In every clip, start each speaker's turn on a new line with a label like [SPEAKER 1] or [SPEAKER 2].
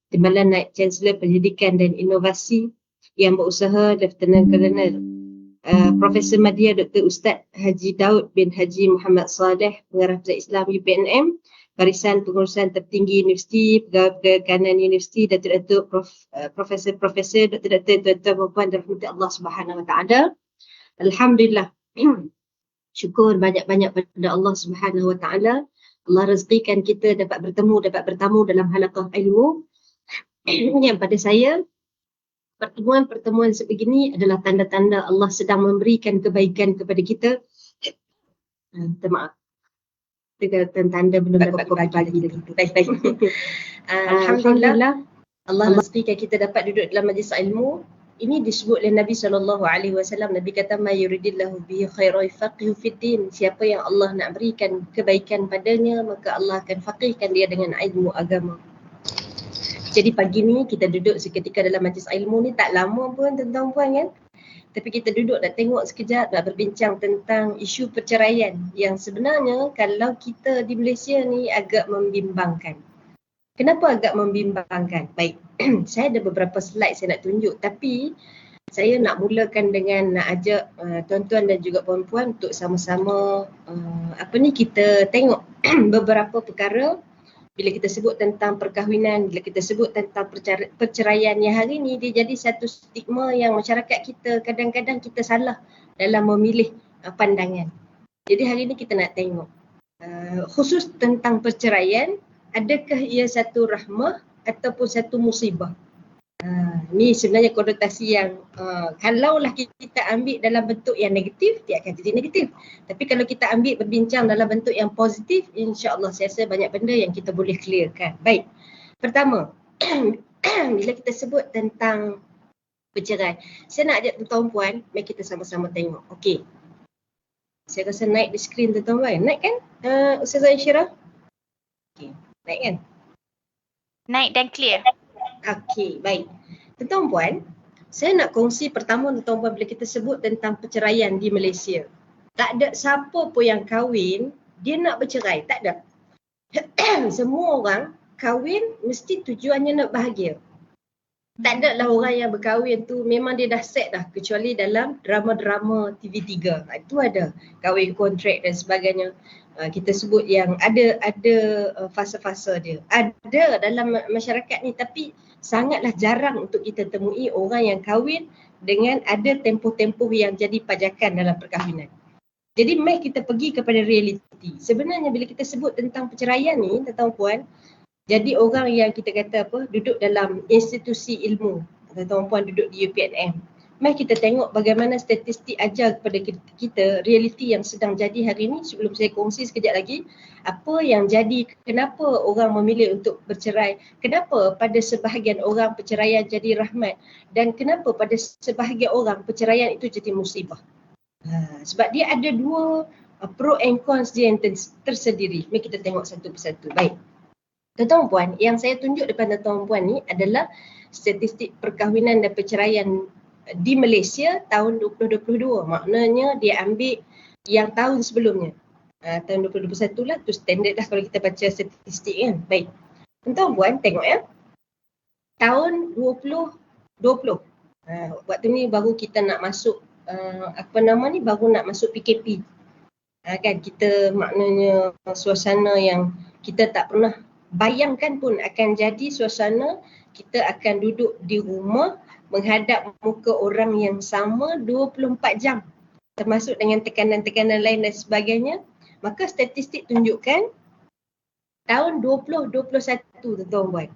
[SPEAKER 1] Timbalan Naib Chancellor Pendidikan dan Inovasi yang berusaha Lieutenant Colonel Profesor Madya Dr. Ustaz Haji Daud bin Haji Muhammad Saleh, Pengarah Pusat Islam UPNM, Barisan Pengurusan Tertinggi Universiti, Pegawai Kanan Universiti, Datuk-Datuk Profesor, Dr. Tuan-tuan dan rahmati Allah Subhanahu Wa Taala. Alhamdulillah. Syukur banyak-banyak pada Allah Subhanahu Wa Taala. Allah rezekikan kita dapat bertamu dalam halaqah ilmu yang pada saya pertemuan-pertemuan sebegini adalah tanda-tanda Allah sedang memberikan kebaikan kepada kita. Minta maaf. Tanda belum dapat kopi pagi. Baik. Alhamdulillah Allah rezekikan kita dapat duduk dalam majlis ilmu. Ini disebut oleh Nabi SAW. Nabi kata, "Ma yuridillahu bihi khairan yufaqihu fiddin." Siapa yang Allah nak berikan kebaikan padanya, maka Allah akan faqihkan dia dengan ilmu agama. Jadi pagi ni kita duduk seketika dalam majlis ilmu ni, tak lama pun tuan-tuan puan kan. Tapi kita duduk nak tengok sekejap, nak berbincang tentang isu perceraian yang sebenarnya kalau kita di Malaysia ni agak membimbangkan. Kenapa agak membimbangkan? Baik, saya ada beberapa slide saya nak tunjuk, tapi saya nak mulakan dengan nak ajak tuan-tuan dan juga puan-puan untuk sama-sama kita tengok beberapa perkara. Bila kita sebut tentang perkahwinan, bila kita sebut tentang perceraian yang hari ni, dia jadi satu stigma yang masyarakat kita kadang-kadang kita salah dalam memilih pandangan. Jadi hari ni kita nak tengok khusus tentang perceraian, adakah ia satu rahmah ataupun satu musibah? Ni sebenarnya konotasi yang kalaulah kita ambil dalam bentuk yang negatif, dia akan jadi negatif. Tapi kalau kita ambil berbincang dalam bentuk yang positif, insya-Allah saya rasa banyak benda yang kita boleh clearkan. Baik. Pertama, bila kita sebut tentang perceraian, saya nak ajak tuan-tuan puan, mari kita sama-sama tengok. Okey. Saya rasa naik di skrin tuan-tuan. Naik kan? Ustazah Insyirah? Okey. Naik kan?
[SPEAKER 2] Naik dan clear.
[SPEAKER 1] Okey, baik. Tuan-tuan puan, saya nak kongsi pertama tuan-tuan puan bila kita sebut tentang perceraian di Malaysia. Tak ada siapa pun yang kahwin, dia nak bercerai. Tak ada. Semua orang kahwin mesti tujuannya nak bahagia. Tak ada lah orang yang berkahwin tu memang dia dah set dah, kecuali dalam drama-drama TV3. Itu ada kahwin kontrak dan sebagainya. Kita sebut yang ada fasa-fasa dia. Ada dalam masyarakat ni, tapi sangatlah jarang untuk kita temui orang yang kahwin dengan ada tempoh-tempoh yang jadi pajakan dalam perkahwinan. Jadi mari kita pergi kepada realiti. Sebenarnya bila kita sebut tentang perceraian ni, tuan-tuan puan, jadi orang yang kita kata duduk dalam institusi ilmu, tuan-tuan puan duduk di UPNM. Mari kita tengok bagaimana statistik ajar kepada kita realiti yang sedang jadi hari ini. Sebelum saya kongsi sekejap lagi, apa yang jadi, kenapa orang memilih untuk bercerai, kenapa pada sebahagian orang perceraian jadi rahmat, dan kenapa pada sebahagian orang perceraian itu jadi musibah. Sebab dia ada dua pro and cons dia yang tersendiri. Mari kita tengok satu persatu. Baik. Tuan-tuan puan, yang saya tunjuk depan tuan-tuan puan ni adalah statistik perkahwinan dan perceraian di Malaysia tahun 2022. Maknanya dia ambil yang tahun sebelumnya. Tahun 2021 lah, tu standard lah kalau kita baca statistik kan. Baik. Tuan-tuan puan tengok ya. Tahun 2020. Waktu ni baru kita nak masuk baru nak masuk PKP. Kan kita maknanya suasana yang kita tak pernah bayangkan pun akan jadi suasana kita akan duduk di rumah menghadap muka orang yang sama 24 jam, termasuk dengan tekanan-tekanan lain dan sebagainya. Maka statistik tunjukkan tahun 2021 tuan-tuan buat.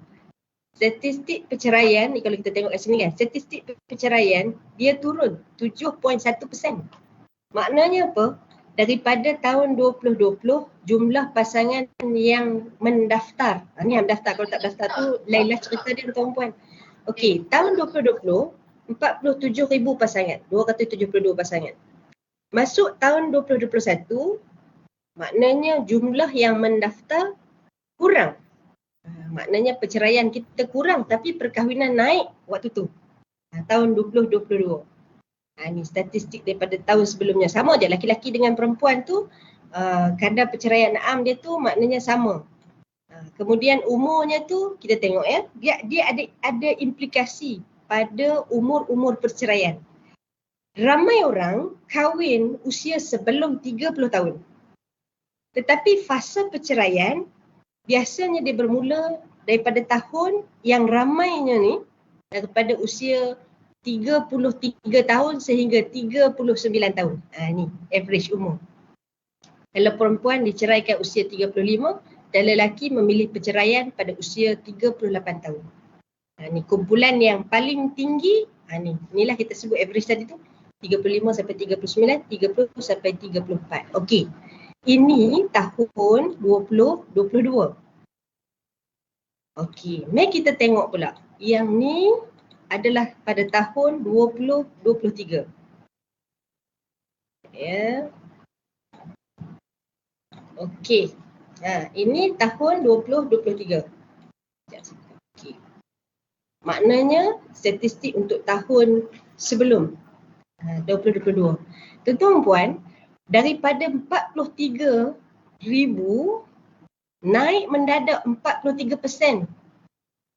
[SPEAKER 1] Statistik perceraian ni kalau kita tengok kat sini kan, statistik perceraian dia turun 7.1%. Maknanya apa? Daripada tahun 2020 jumlah pasangan yang mendaftar. Ni yang mendaftar, kalau tak daftar tu lain-lain cerita dia tuan-tuan puan. Okey, tahun 2020 47,000 pasangan, 272 pasangan. Masuk tahun 2021 maknanya jumlah yang mendaftar kurang. Maknanya perceraian kita kurang tapi perkahwinan naik waktu tu. Tahun 2022. Ini statistik daripada tahun sebelumnya. Sama je laki-laki dengan perempuan tu kadar perceraian am dia tu maknanya sama. Kemudian umurnya tu kita tengok ya, dia ada implikasi pada umur perceraian. Ramai orang kahwin usia sebelum 30 tahun. Tetapi fasa perceraian biasanya dia bermula daripada tahun yang ramainya ni daripada usia 33 tahun sehingga 39 tahun. Ni average umur. Kalau perempuan diceraikan usia 35 dan lelaki memilih perceraian pada usia 38 tahun. Ni kumpulan yang paling tinggi, inilah kita sebut average tadi tu, 35 sampai 39, 30 sampai 34. Okey. Ini tahun 2022. Okey, mari kita tengok pula. Yang ni adalah pada tahun 2023. Ya. Okey. Ini tahun 2023. Okey. Maknanya statistik untuk tahun sebelum 2022. Tuan-tuan puan, daripada 43,000 naik mendadak 43%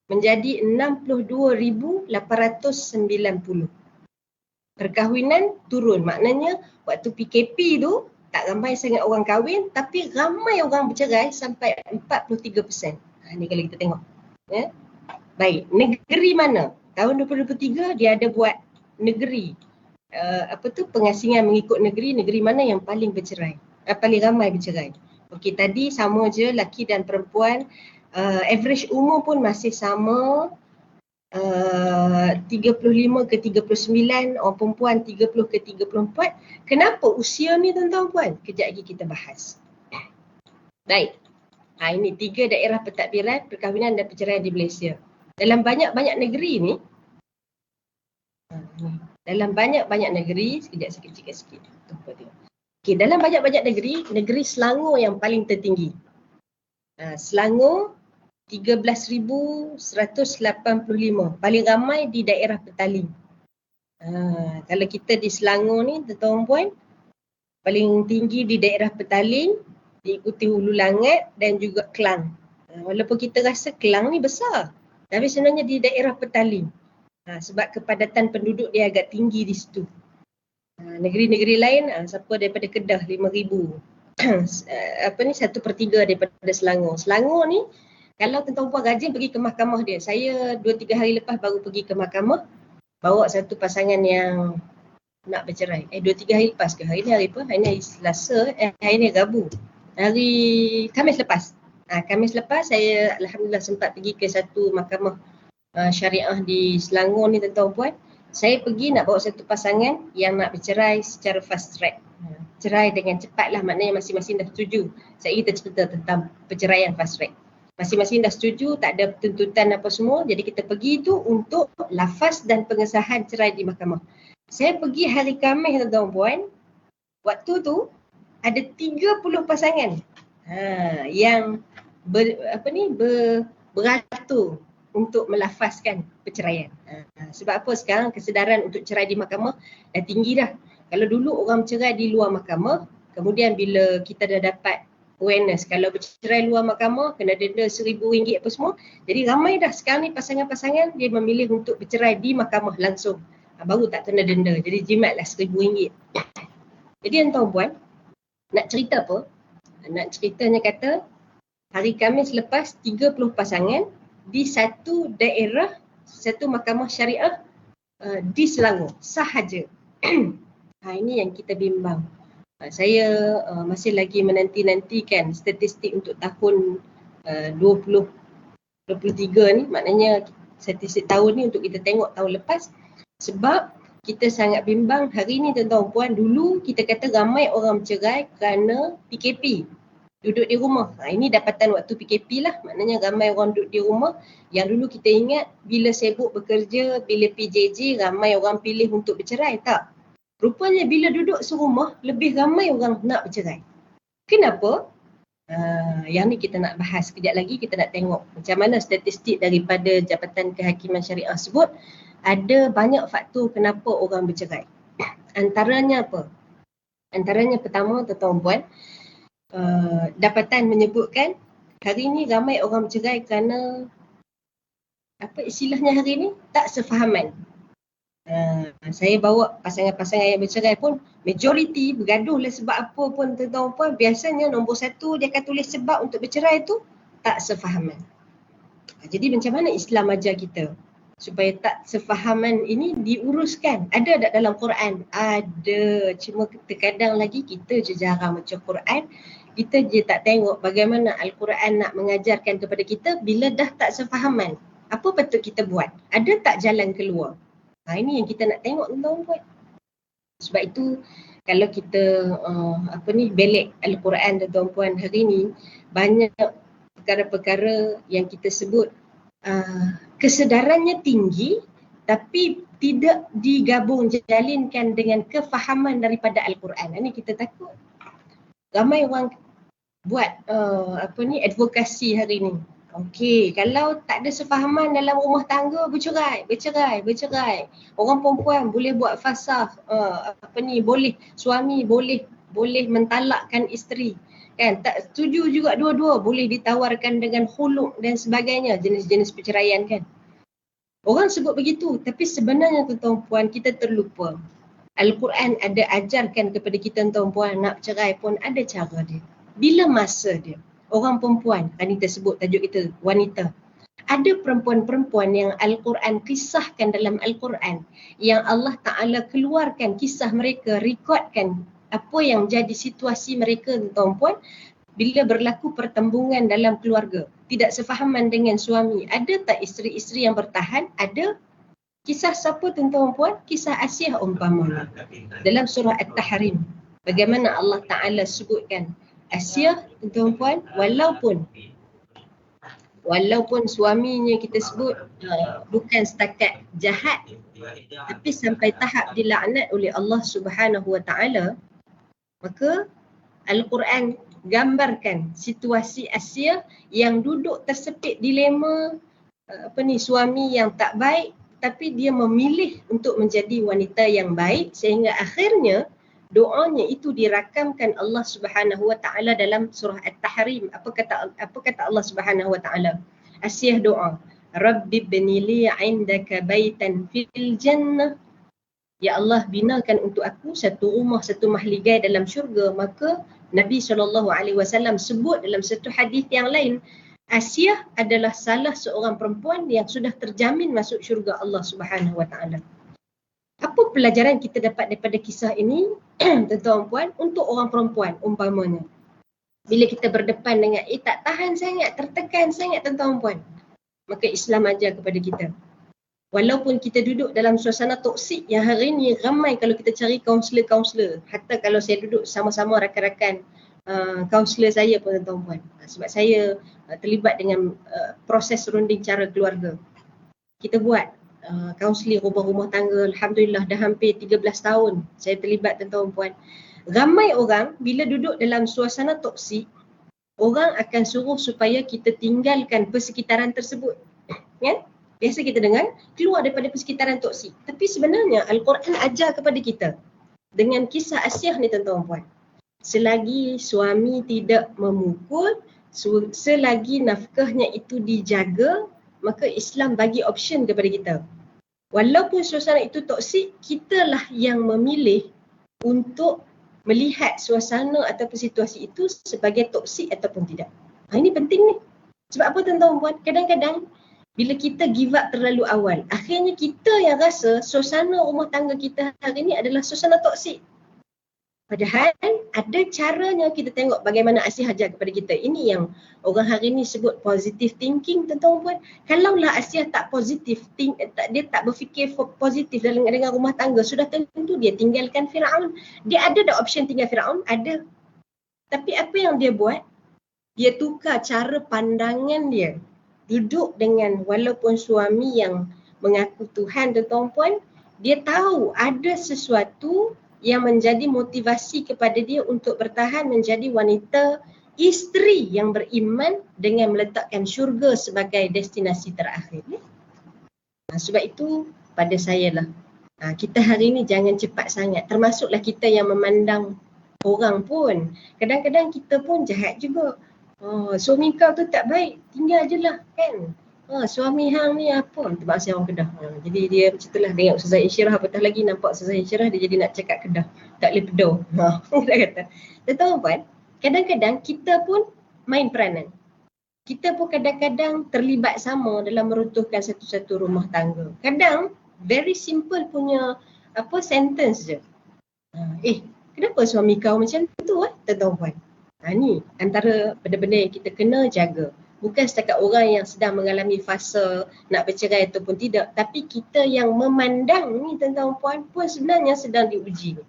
[SPEAKER 1] menjadi 62,890. Perkahwinan turun, maknanya waktu PKP tu tak ramai sangat orang kahwin tapi ramai orang bercerai sampai 43%. Ni kalau kita tengok. Ya. Baik, negeri mana? Tahun 2023 dia ada buat negeri pengasingan mengikut negeri mana yang paling bercerai, paling ramai bercerai. Okey, tadi sama je lelaki dan perempuan, average umur pun masih sama, 35 ke 39, orang perempuan 30 ke 34. Kenapa usia ni tuan-tuan puan? Kejap lagi kita bahas. Baik, ini 3 daerah pentadbiran perkahwinan dan perceraian di Malaysia. Dalam banyak-banyak negeri ni, sekejap saya kecilkan sikit. Okey, dalam banyak-banyak negeri Selangor yang paling tertinggi. Selangor 13,185, paling ramai di daerah Petaling. Kalau kita di Selangor ni, tuan-tuan puan, paling tinggi di daerah Petaling, diikuti Hulu Langat dan juga Klang. Walaupun kita rasa Klang ni besar, tapi sebenarnya di daerah Petaling. Sebab kepadatan penduduk dia agak tinggi di situ. Negeri-negeri lain, siapa daripada Kedah 5,000. 1/3 daripada Selangor. Selangor ni, kalau tuan-tuan puan rajin pergi ke mahkamah dia. Saya 2-3 hari lepas baru pergi ke mahkamah, bawa satu pasangan yang nak bercerai. 2-3 hari lepas ke? Hari ni hari apa? Hari ni hari Selasa, hari ni Rabu. Hari Khamis lepas. Khamis lepas saya alhamdulillah sempat pergi ke satu mahkamah syariah di Selangor ni tuan-tuan puan. Saya pergi nak bawa satu pasangan yang nak bercerai secara fast track. Cerai dengan cepat lah, maknanya masing-masing dah setuju. Saya kita cerita tentang perceraian fast track. Masing-masing dah setuju, tak ada tuntutan apa semua. Jadi kita pergi tu untuk lafaz dan pengesahan cerai di mahkamah. Saya pergi hari Khamis tuan-tuan puan. Waktu tu ada 30 pasangan yang beratur untuk melafazkan perceraian. Sebab apa sekarang kesedaran untuk cerai di mahkamah dah tinggi dah. Kalau dulu orang bercerai di luar mahkamah, kemudian bila kita dah dapat awareness, kalau bercerai luar mahkamah kena denda RM1,000 apa semua. Jadi ramai dah sekarang ni pasangan-pasangan dia memilih untuk bercerai di mahkamah langsung. Baru tak kena denda. Jadi jimatlah RM1,000. Jadi tuan-tuan puan, nak cerita apa? Nak ceritanya kata hari Khamis lepas 30 pasangan di satu daerah, satu mahkamah syariah di Selangor sahaja. Ini yang kita bimbang. Saya masih lagi menanti-nantikan statistik untuk tahun 2023 ni, maknanya statistik tahun ni untuk kita tengok tahun lepas. Sebab kita sangat bimbang hari ni tuan-tuan puan, dulu kita kata ramai orang bercerai kerana PKP. Duduk di rumah. Ini dapatan waktu PKP lah. Maknanya ramai orang duduk di rumah. Yang dulu kita ingat bila sibuk bekerja, bila PJJ, ramai orang pilih untuk bercerai. Tak. Rupanya bila duduk serumah, lebih ramai orang nak bercerai. Kenapa? Yang ni kita nak bahas. Kejap lagi kita nak tengok macam mana statistik daripada Jabatan Kehakiman Syariah sebut. Ada banyak faktor kenapa orang bercerai. Antaranya apa? Antaranya pertama tuan-tuan puan, dapatan menyebutkan hari ni ramai orang bercerai kerana apa istilahnya hari ni? Tak sefahaman. Saya bawa pasangan-pasangan yang bercerai pun majoriti bergaduh lah sebab apa pun tuan-tuan puan. Biasanya nombor satu dia akan tulis sebab untuk bercerai tu tak sefahaman. Jadi macam mana Islam ajar kita supaya tak sefahaman ini diuruskan? Ada tak dalam Quran? Ada. Cuma terkadang lagi kita je jarang baca Quran. Kita je tak tengok bagaimana Al-Quran nak mengajarkan kepada kita bila dah tak sefahaman. Apa patut kita buat? Ada tak jalan keluar? Ini yang kita nak tengok tuan-tuan buat. Sebab itu kalau kita belik Al-Quran tuan-tuan puan hari ni, banyak perkara-perkara yang kita sebut kesedarannya tinggi tapi tidak digabung jalinkan dengan kefahaman daripada Al-Quran. Ini kita takut. Ramai orang buat advokasi hari ni. Okey, kalau tak ada sefahaman dalam rumah tangga, bercerai. Orang perempuan boleh buat fasakh, boleh suami boleh mentalakkan isteri. Kan, tak setuju juga dua-dua boleh ditawarkan dengan khuluk dan sebagainya, jenis-jenis perceraian kan. Orang sebut begitu, tapi sebenarnya tuan-tuan puan kita terlupa. Al-Quran ada ajarkan kepada kita tuan-tuan puan, nak bercerai pun ada cara dia. Bila masa dia. Orang perempuan, kan kita sebut tajuk kita wanita. Ada perempuan-perempuan yang Al-Quran kisahkan dalam Al-Quran, yang Allah Ta'ala keluarkan kisah mereka, rekodkan apa yang jadi situasi mereka tuan puan bila berlaku pertembungan dalam keluarga. Tidak sefahaman dengan suami. Ada tak isteri-isteri yang bertahan? Ada. Kisah siapa tuan puan? Kisah Asyah umpamanya. Dalam surah At-Tahrim. Bagaimana Allah Ta'ala sebutkan Asyah tuan puan, walaupun suaminya kita sebut bukan setakat jahat, tapi sampai tahap dilaknat oleh Allah Subhanahu Wa Taala, maka Al-Quran gambarkan situasi Asyah yang duduk tersepit dilema suami yang tak baik, tapi dia memilih untuk menjadi wanita yang baik sehingga akhirnya doanya itu dirakamkan Allah Subhanahu Wa Taala dalam surah At-Tahrim. Apa kata Allah Subhanahu Wa Taala? Asyah doa, Rabbi bnili 'indaka baitan fil jannah. Ya Allah, binakan untuk aku satu rumah, satu mahligai dalam syurga. Maka Nabi SAW sebut dalam satu hadis yang lain, Asyah adalah salah seorang perempuan yang sudah terjamin masuk syurga Allah Subhanahu Wa Taala. Apa pelajaran kita dapat daripada kisah ini, tuan-tuan puan, untuk orang perempuan umpamanya? Bila kita berdepan dengan tak tahan sangat, tertekan sangat tuan-tuan puan, maka Islam ajar kepada kita. Walaupun kita duduk dalam suasana toksik yang hari ni ramai, kalau kita cari kaunselor, hatta kalau saya duduk sama-sama rakan-rakan kaunselor saya pun tuan-tuan puan, sebab saya terlibat dengan proses runding cara keluarga. Kita buat kaunseling rumah tangga, Alhamdulillah dah hampir 13 tahun saya terlibat tuan-tuan puan. Ramai orang bila duduk dalam suasana toksik, orang akan suruh supaya kita tinggalkan persekitaran tersebut. Kan? Biasa kita dengar, keluar daripada persekitaran toksik. Tapi sebenarnya Al-Quran ajar kepada kita dengan kisah Asyah ni tuan-tuan puan. Selagi suami tidak memukul, selagi nafkahnya itu dijaga, maka Islam bagi option kepada kita. Walaupun suasana itu toksik, kitalah yang memilih untuk melihat suasana ataupun situasi itu sebagai toksik ataupun tidak. Ini penting ni. Sebab apa tuan-tuan puan? Kadang-kadang bila kita give up terlalu awal, akhirnya kita yang rasa suasana rumah tangga kita hari ni adalah suasana toksik. Padahal ada caranya kita tengok bagaimana Asyah ajar kepada kita. Ini yang orang hari ni sebut positive thinking tuan-tuan puan. Kalaulah Asyah tak positif, dia tak berfikir positif dengan rumah tangga, sudah tentu dia tinggalkan Firaun. Dia ada dah option tinggal Firaun? Ada. Tapi apa yang dia buat? Dia tukar cara pandangan dia. Duduk dengan walaupun suami yang mengaku Tuhan tuan-tuan puan, dia tahu ada sesuatu yang menjadi motivasi kepada dia untuk bertahan menjadi wanita isteri yang beriman dengan meletakkan syurga sebagai destinasi terakhir. Sebab itu pada saya lah, kita hari ni jangan cepat sangat. Termasuklah kita yang memandang orang pun. Kadang-kadang kita pun jahat juga. Suami kau tu tak baik, tinggal je lah kan. Suami hang ni apa? Terpaksa orang Kedah. Jadi dia macam itulah dengan Ustazah Insyirah, apatah lagi nampak Ustazah Insyirah dia jadi nak cakap Kedah. Tak boleh pedoh. Dia kata. Tetapi puan, kadang-kadang kita pun main peranan. Kita pun kadang-kadang terlibat sama dalam meruntuhkan satu-satu rumah tangga. Kadang very simple punya sentence je. Kenapa suami kau macam tu tuan-tuan puan? Ni antara benda-benda yang kita kena jaga. Bukan setakat orang yang sedang mengalami fasa nak bercerai ataupun tidak, tapi kita yang memandang ni tuan-tuan puan pun sebenarnya sedang diuji.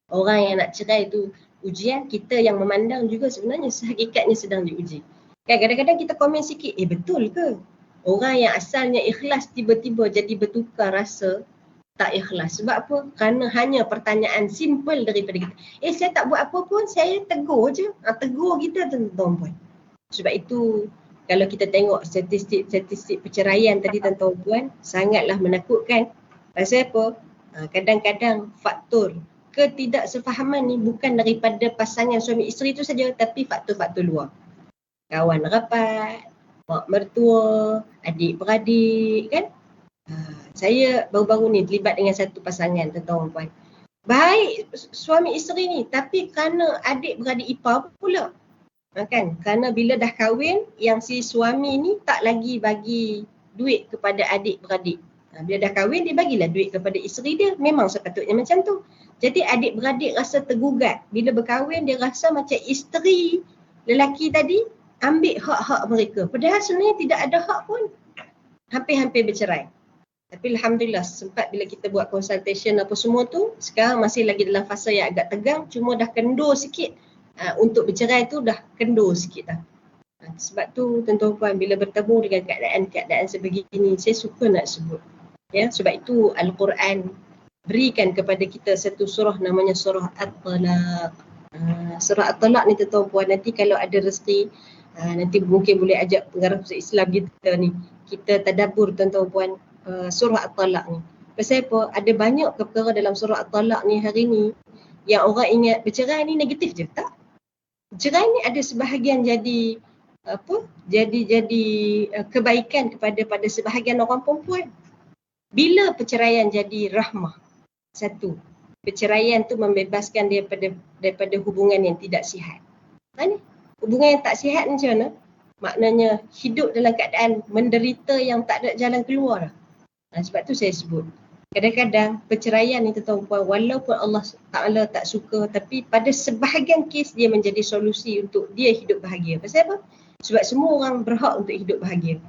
[SPEAKER 1] Orang yang nak cerai tu ujian, kita yang memandang juga sebenarnya sehakikatnya sedang diuji. Kan kadang-kadang kita komen sikit, betul ke? Orang yang asalnya ikhlas tiba-tiba jadi bertukar rasa tak ikhlas. Sebab apa? Kerana hanya pertanyaan simple daripada kita. Saya tak buat apa pun, saya tegur je. Tegur kita tuan-tuan puan. Sebab itu kalau kita tengok statistik perceraian tadi tuan-tuan puan, sangatlah menakutkan. Pasal apa? Kadang-kadang faktor ketidaksefahaman ni bukan daripada pasangan suami isteri tu saja, tapi faktor-faktor luar. Kawan rapat, mak mertua, adik-beradik kan. Saya baru-baru ni terlibat dengan satu pasangan tuan-tuan puan. Baik suami isteri ni, tapi kerana adik-beradik ipar pula. Kan? Kerana bila dah kahwin, yang si suami ni tak lagi bagi duit kepada adik-beradik. Bila dah kahwin, dia bagilah duit kepada isteri dia. Memang sepatutnya macam tu. Jadi adik-beradik rasa tergugat. Bila berkahwin, dia rasa macam isteri lelaki tadi ambil hak-hak mereka. Padahal sebenarnya tidak ada hak pun. Hampir-hampir bercerai. Tapi Alhamdulillah sempat bila kita buat consultation apa semua tu, sekarang masih lagi dalam fasa yang agak tegang, cuma dah kendur sikit. Untuk bercerai tu dah kendur sikit dah. Sebab tu tuan-tuan puan, bila bertemu dengan keadaan-keadaan sebegini, saya suka nak sebut. Ya, sebab itu Al-Quran berikan kepada kita satu surah namanya surah At-Talaq. Surah At-Talaq ni tuan-tuan puan, nanti kalau ada rezeki, nanti mungkin boleh ajak pengarah Islam kita ni, kita tadabbur tuan-tuan puan, surah At-Talaq ni. Pasal apa? Ada banyak perkara dalam surah At-Talaq ni hari ni yang orang ingat bercerai ni negatif je. Tak. Bercerai ni ada sebahagian jadi kebaikan pada sebahagian orang perempuan. Bila perceraian jadi rahmah. Satu, perceraian tu membebaskan dia daripada hubungan yang tidak sihat. Hubungan yang tak sihat macam mana? Maknanya hidup dalam keadaan menderita yang tak ada jalan keluar. Sebab tu saya sebut, kadang-kadang perceraian ni tuan-tuan puan, walaupun Allah Ta'ala tak suka, tapi pada sebahagian kes dia menjadi solusi untuk dia hidup bahagia. Pasal apa? Sebab semua orang berhak untuk hidup bahagia.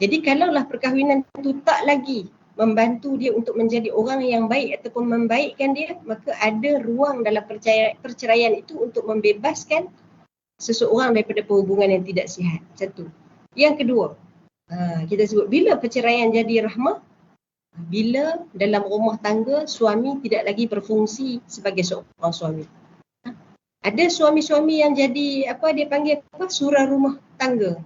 [SPEAKER 1] Jadi kalaulah perkahwinan tu tak lagi membantu dia untuk menjadi orang yang baik ataupun membaikkan dia, maka ada ruang dalam perceraian itu untuk membebaskan seseorang daripada perhubungan yang tidak sihat. Satu. Yang kedua, kita sebut bila perceraian jadi rahmah, bila dalam rumah tangga suami tidak lagi berfungsi sebagai seorang suami. Ada suami-suami yang jadi dia panggil surah rumah tangga.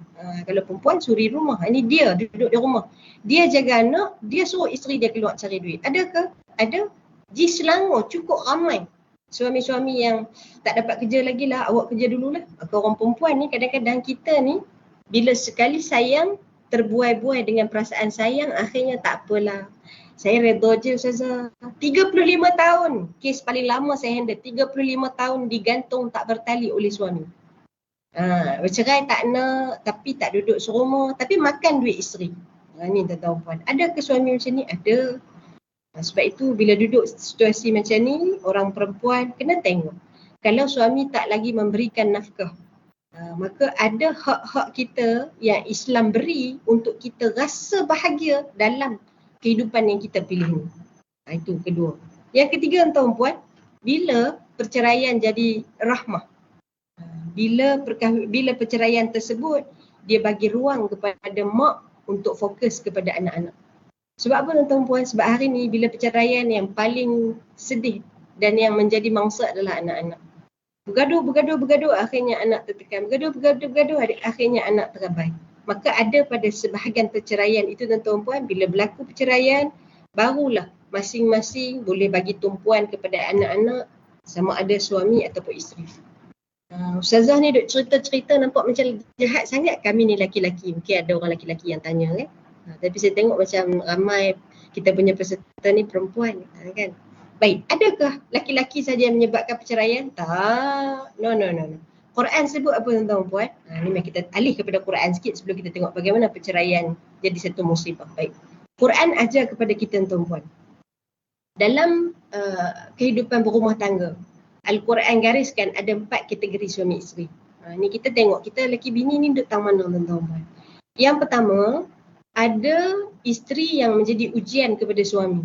[SPEAKER 1] Kalau perempuan suri rumah. Ini dia duduk di rumah. Dia jaga anak, dia suruh isteri dia keluar cari duit. Ada ke? Ada. Di Selangor cukup ramai suami-suami yang tak dapat kerja lagi lah, awak kerja dululah. Orang perempuan ni kadang-kadang kita ni bila sekali sayang, terbuai-buai dengan perasaan sayang, akhirnya tak apalah. Saya redha je Ustazah. 35 tahun. Kes paling lama saya handle. 35 tahun digantung tak bertali oleh suami. Bercerai tak nak, tapi tak duduk serumah, tapi makan duit isteri. Ni tuan-tuan puan. Ada ke suami macam ni? Ada. Sebab itu bila duduk situasi macam ni, orang perempuan kena tengok. Kalau suami tak lagi memberikan nafkah, maka ada hak-hak kita yang Islam beri untuk kita rasa bahagia dalam kehidupan yang kita pilih ni. Itu kedua. Yang ketiga tuan puan, bila perceraian jadi rahmah. Bila perceraian tersebut, dia bagi ruang kepada mak untuk fokus kepada anak-anak. Sebab apa tuan puan? Sebab hari ni bila perceraian yang paling sedih dan yang menjadi mangsa adalah anak-anak. Bergaduh, akhirnya anak tertekan. Bergaduh, akhirnya anak terabai. Maka ada pada sebahagian perceraian itu tuan-tuan puan, bila berlaku perceraian, barulah masing-masing boleh bagi tumpuan kepada anak-anak sama ada suami ataupun isteri. Ustazah ni duk cerita-cerita nampak macam jahat sangat. Kami ni laki-laki. Mungkin ada orang laki-laki yang tanya kan. Tapi saya tengok macam ramai kita punya peserta ni perempuan kan. Baik, adakah laki-laki saja yang menyebabkan perceraian? Tak. No. Quran sebut apa tuan-tuan puan? Ni mari kita alih kepada Quran sikit sebelum kita tengok bagaimana perceraian jadi satu musibah. Baik. Quran ajar kepada kita tuan-tuan puan. Dalam kehidupan berumah tangga, Al-Quran gariskan ada 4 kategori suami isteri. Ni kita tengok, kita lelaki bini ni duduk tang mana tuan-tuan. Yang pertama, ada isteri yang menjadi ujian kepada suami.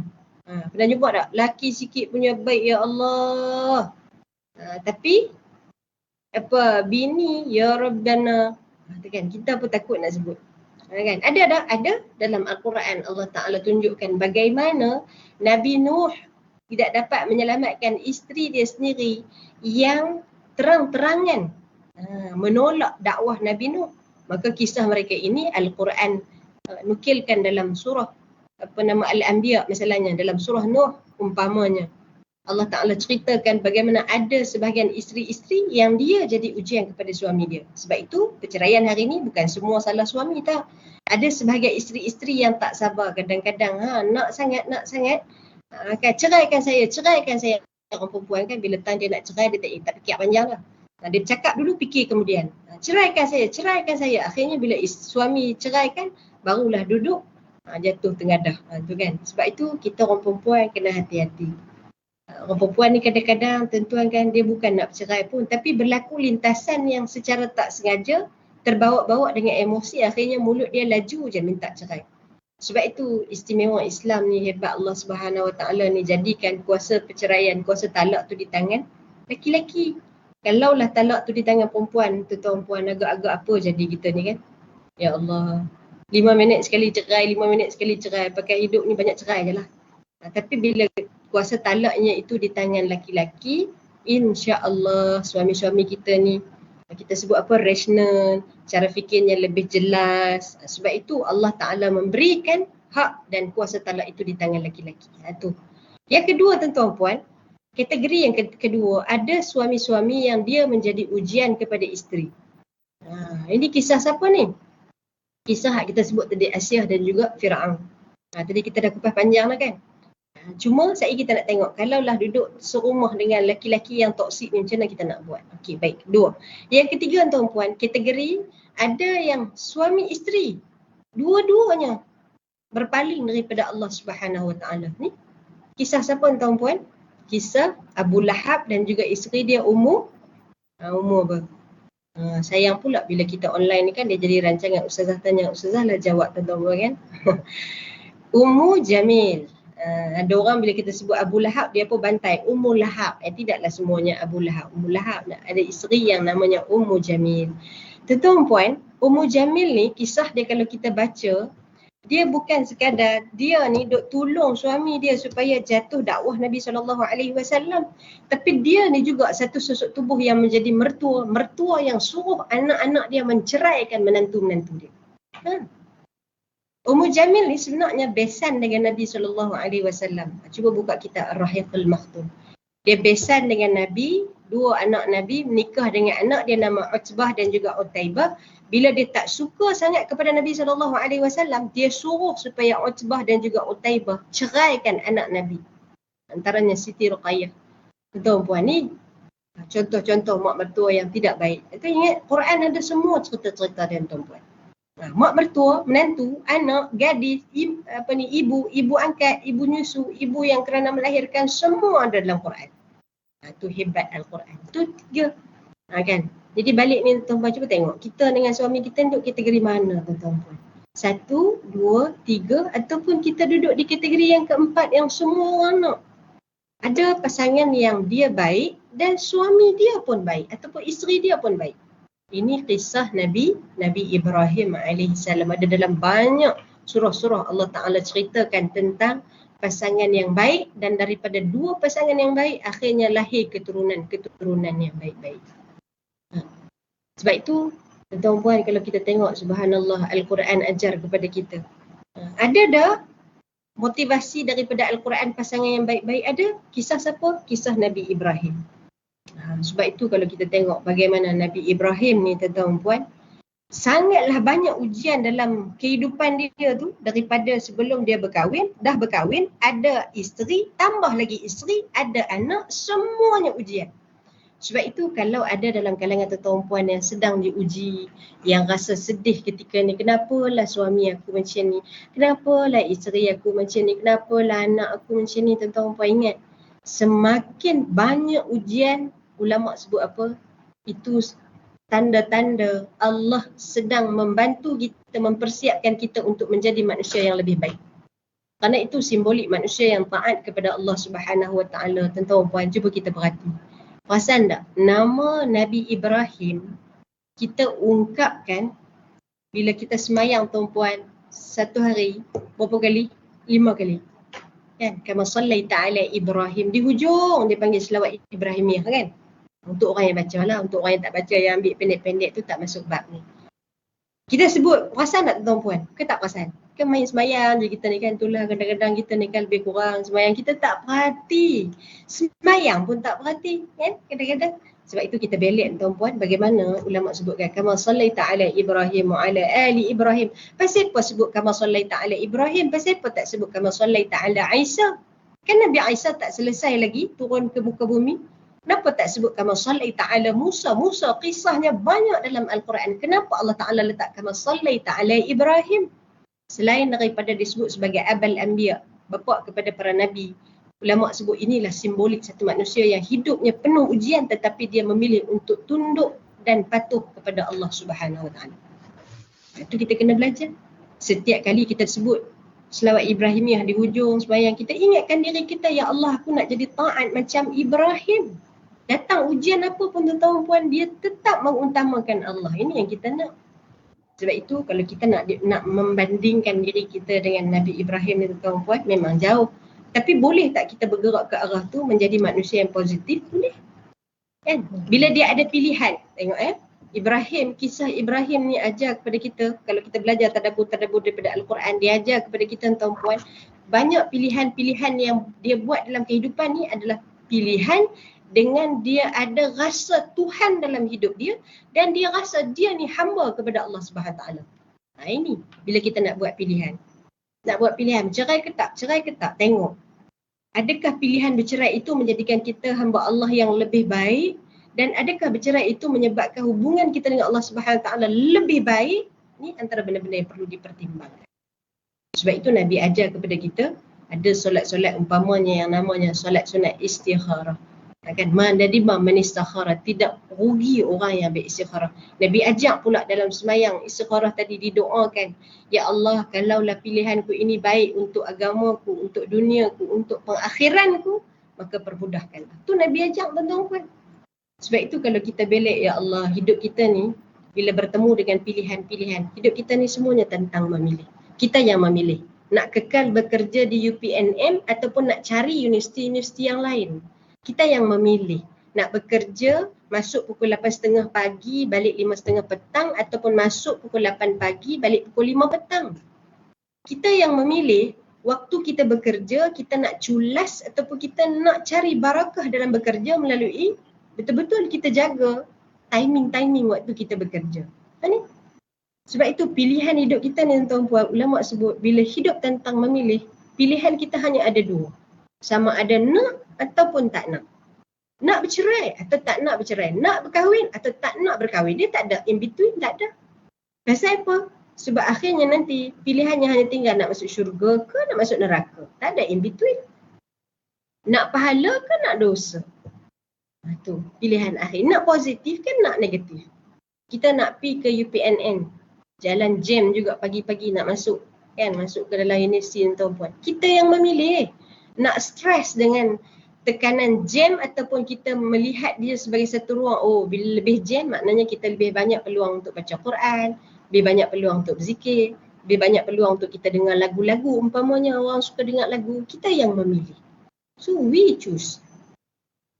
[SPEAKER 1] Pernah jumpa tak? Laki sikit punya baik, ya Allah. Tapi bini, ya Rabbana. Kan, kita pun takut nak sebut. Kan? Ada dalam Al-Quran Allah Ta'ala tunjukkan bagaimana Nabi Nuh tidak dapat menyelamatkan isteri dia sendiri yang terang-terangan menolak dakwah Nabi Nuh. Maka kisah mereka ini Al-Quran nukilkan dalam surah Al-Anbiya misalnya, dalam surah Nuh umpamanya. Allah Ta'ala ceritakan bagaimana ada sebahagian isteri-isteri yang dia jadi ujian kepada suami dia. Sebab itu perceraian hari ini bukan semua salah suami tak. Ada sebahagian isteri-isteri yang tak sabar kadang-kadang nak sangat ceraikan saya. Orang perempuan kan bila tang dia nak cerai dia tak fikir panjang lah. Dia cakap dulu fikir kemudian. Ceraikan saya. Akhirnya bila suami ceraikan barulah duduk jatuh tengadah. Tu kan. Sebab itu kita orang perempuan kena hati-hati. Orang perempuan ni kadang-kadang tuan-tuan kan dia bukan nak bercerai pun tapi berlaku lintasan yang secara tak sengaja terbawa-bawa dengan emosi akhirnya mulut dia laju je minta cerai. Sebab itu istimewa Islam ni hebat Allah Subhanahu Wa Taala ni jadikan kuasa perceraian, kuasa talak tu di tangan laki-laki. Kalaulah talak tu di tangan perempuan, tuan-tuan puan agak-agak apa jadi kita ni kan. Ya Allah. 5 minit sekali cerai, pakai hidup ni banyak cerai je lah. Tapi bila kuasa talaknya itu di tangan laki-laki, insya-Allah suami-suami kita ni kita sebut rasional, cara fikirnya lebih jelas. Sebab itu Allah Ta'ala memberikan hak dan kuasa talak itu di tangan laki-laki. Itu. Yang kedua tuan-tuan puan, kategori yang kedua, ada suami-suami yang dia menjadi ujian kepada isteri. Ini kisah siapa ni? Kisah kita sebut tadi Asyah dan juga Fir'aun. Tadi kita dah kupas panjang lah kan. Cuma saya kita nak tengok kalaulah duduk serumah dengan lelaki-lelaki yang toksik ni macam mana kita nak buat. Okey, baik. 2. Yang ketiga tuan-puan, kategori ada yang suami isteri dua-duanya berpaling daripada Allah Subhanahu Wa Taala. Ni kisah siapa tuan-puan? Kisah Abu Lahab dan juga isteri dia Ummu apa? Sayang pula bila kita online ni kan dia jadi rancangan ustazah tanya, ustazah lah jawab tuan-tuan kan. Ummu Jamil. Ada orang bila kita sebut Abu Lahab dia pun bantai Ummu Lahab. Tidaklah semuanya Abu Lahab. Ummu Lahab ada isteri yang namanya Ummu Jamil. Tuan-tuan puan, Ummu Jamil ni kisah dia kalau kita baca, dia bukan sekadar dia ni duk tolong suami dia supaya jatuh dakwah Nabi SAW, tapi dia ni juga satu sosok tubuh yang menjadi mertua yang suruh anak-anak dia menceraikan menantu-menantu dia. Ummu Jamil ni sebenarnya besan dengan Nabi SAW. Cuba buka kitab Ar-Rahiqul Makhtum. Dia besan dengan Nabi, 2 anak Nabi menikah dengan anak dia nama Utbah dan juga Utaibah. Bila dia tak suka sangat kepada Nabi SAW, dia suruh supaya Utbah dan juga Utaibah ceraikan anak Nabi. Antaranya Siti Ruqayyah. Tuan-tuan ni contoh-contoh mak mertua yang tidak baik. Itu ingat Quran ada semua cerita-cerita dia tuan-tuan. Mak mertua, menantu, anak, gadis, ibu angkat, ibu nyusu, ibu yang kerana melahirkan, semua ada dalam Quran. Itu hebat Al-Quran. Itu 3. Kan? Jadi balik ni tuan-tuan cuba tengok. Kita dengan suami kita duduk kategori mana tuan-tuan? 1, 2, 3 ataupun kita duduk di kategori yang keempat yang semua orang nak. Ada pasangan yang dia baik dan suami dia pun baik ataupun isteri dia pun baik. Ini kisah Nabi Ibrahim AS. Ada dalam banyak surah-surah Allah Ta'ala ceritakan tentang pasangan yang baik dan daripada 2 pasangan yang baik akhirnya lahir keturunan yang baik-baik. Sebab itu tuan-tuan kalau kita tengok subhanallah Al-Quran ajar kepada kita. Ada dah motivasi daripada Al-Quran pasangan yang baik-baik ada. Kisah siapa? Kisah Nabi Ibrahim. Sebab itu kalau kita tengok bagaimana Nabi Ibrahim ni tuan-tuan puan, sangatlah banyak ujian dalam kehidupan dia tu daripada sebelum dia berkahwin, dah berkahwin, ada isteri, tambah lagi isteri, ada anak, semuanya ujian. Sebab itu kalau ada dalam kalangan tuan-tuan puan yang sedang diuji, yang rasa sedih ketika ni, kenapalah suami aku macam ni, kenapalah isteri aku macam ni, kenapalah anak aku macam ni, tuan-tuan puan ingat, semakin banyak ujian, ulama sebut apa? Itu tanda-tanda Allah sedang membantu kita, mempersiapkan kita untuk menjadi manusia yang lebih baik. Kerana itu simbolik manusia yang taat kepada Allah Subhanahu Wa Taala. Tuan-tuan puan, cuba kita perhati. Perasan tak? Nama Nabi Ibrahim kita ungkapkan bila kita semayang tuan-puan satu hari berapa kali? 5 kali. Kan? Kama sallaita ala Ibrahim. Di hujung dia panggil selawat Ibrahimiyah kan? Untuk orang yang baca lah. Untuk orang yang tak baca, yang ambil pendek-pendek tu tak masuk bab ni. Kita sebut, perasan tak tuan-puan? Ke tak perasan? Kan main semayang je kita ni kan, itulah kadang-kadang kita ni kan lebih kurang semayang, kita tak perhati. Semayang pun tak perhati kan kadang-kadang. Sebab itu kita belik tuan-puan, bagaimana ulama sebutkan kama sallaita ala Ibrahim wa ala ali Ibrahim. Pasal apa sebut kama sallaita ala Ibrahim? Pasal apa tak sebut kama sallaita ala Isa? Kan Nabi Isa tak selesai lagi turun ke muka bumi. Kenapa tak sebut kama sallaita ala Musa? Musa kisahnya banyak dalam Al-Quran. Kenapa Allah Ta'ala letak kama sallaita ala Ibrahim? Selain daripada disebut sebagai Abul Anbiya, bapa kepada para nabi, ulama sebut inilah simbolik satu manusia yang hidupnya penuh ujian tetapi dia memilih untuk tunduk dan patuh kepada Allah Subhanahu Wa Taala. Itu kita kena belajar. Setiap kali kita sebut selawat Ibrahimiyah di hujung sembahyang, kita ingatkan diri kita, ya Allah, aku nak jadi taat macam Ibrahim. Datang ujian apa pun tuan-tuan puan, dia tetap mengutamakan Allah. Ini yang kita nak. Sebab itu kalau kita nak membandingkan diri kita dengan Nabi Ibrahim ni tuan-tuan puan, memang jauh. Tapi boleh tak kita bergerak ke arah tu menjadi manusia yang positif? Boleh. Kan? Bila dia ada pilihan. Tengok Ibrahim, kisah Ibrahim ni ajar kepada kita, kalau kita belajar tadabbur daripada Al-Quran, dia ajar kepada kita tuan-tuan puan, banyak pilihan-pilihan yang dia buat dalam kehidupan ni adalah pilihan dengan dia ada rasa Tuhan dalam hidup dia dan dia rasa dia ni hamba kepada Allah Subhanahu Taala. Ini bila kita nak buat pilihan. Nak buat pilihan, cerai ke tak? Cerai ke tak? Tengok. Adakah pilihan bercerai itu menjadikan kita hamba Allah yang lebih baik, dan adakah bercerai itu menyebabkan hubungan kita dengan Allah Subhanahu Taala lebih baik? Ini antara benda-benda yang perlu dipertimbangkan. Sebab itu Nabi ajar kepada kita, ada solat-solat umpamanya yang namanya solat sunat istikharah. Kan, mandadima manistakhara, tidak rugi orang yang beristikharah. Nabi ajak pula dalam semayang istikharah tadi didoakan, ya Allah, kalaulah pilihanku ini baik untuk agamaku, untuk duniaku, untuk pengakhiranku, maka permudahkanlah. Tu Nabi ajak tuan-tuan. Sebab itu kalau kita belik, ya Allah, hidup kita ni bila bertemu dengan pilihan-pilihan, hidup kita ni semuanya tentang memilih. Kita yang memilih nak kekal bekerja di UPNM ataupun nak cari universiti-universiti yang lain. Kita yang memilih nak bekerja, masuk pukul 8.30 pagi, balik 5.30 petang, ataupun masuk pukul 8 pagi, balik pukul 5 petang. Kita yang memilih waktu kita bekerja, kita nak culas ataupun kita nak cari barakah dalam bekerja melalui betul-betul kita jaga timing-timing waktu kita bekerja. Sebab itu pilihan hidup kita ni tuan-tuan, ulama sebut bila hidup tentang memilih, pilihan kita hanya ada dua. Sama ada nak ataupun tak nak. Nak bercerai atau tak nak bercerai. Nak berkahwin atau tak nak berkahwin. Dia tak ada in between, tak ada. Pasal apa? Sebab akhirnya nanti pilihannya hanya tinggal nak masuk syurga ke nak masuk neraka. Tak ada in between. Nak pahala ke nak dosa. Itu pilihan akhir. Nak positif ke nak negatif. Kita nak pergi ke UPNN. Jalan jam juga pagi-pagi nak masuk. Kan, masuk ke dalam universiti tuan-puan. Kita yang memilih. Nak stres dengan tekanan jam ataupun kita melihat dia sebagai satu ruang. Oh, bila lebih jam maknanya kita lebih banyak peluang untuk baca Quran, lebih banyak peluang untuk berzikir, lebih banyak peluang untuk kita dengar lagu-lagu. Umpamanya orang suka dengar lagu, kita yang memilih. So we choose.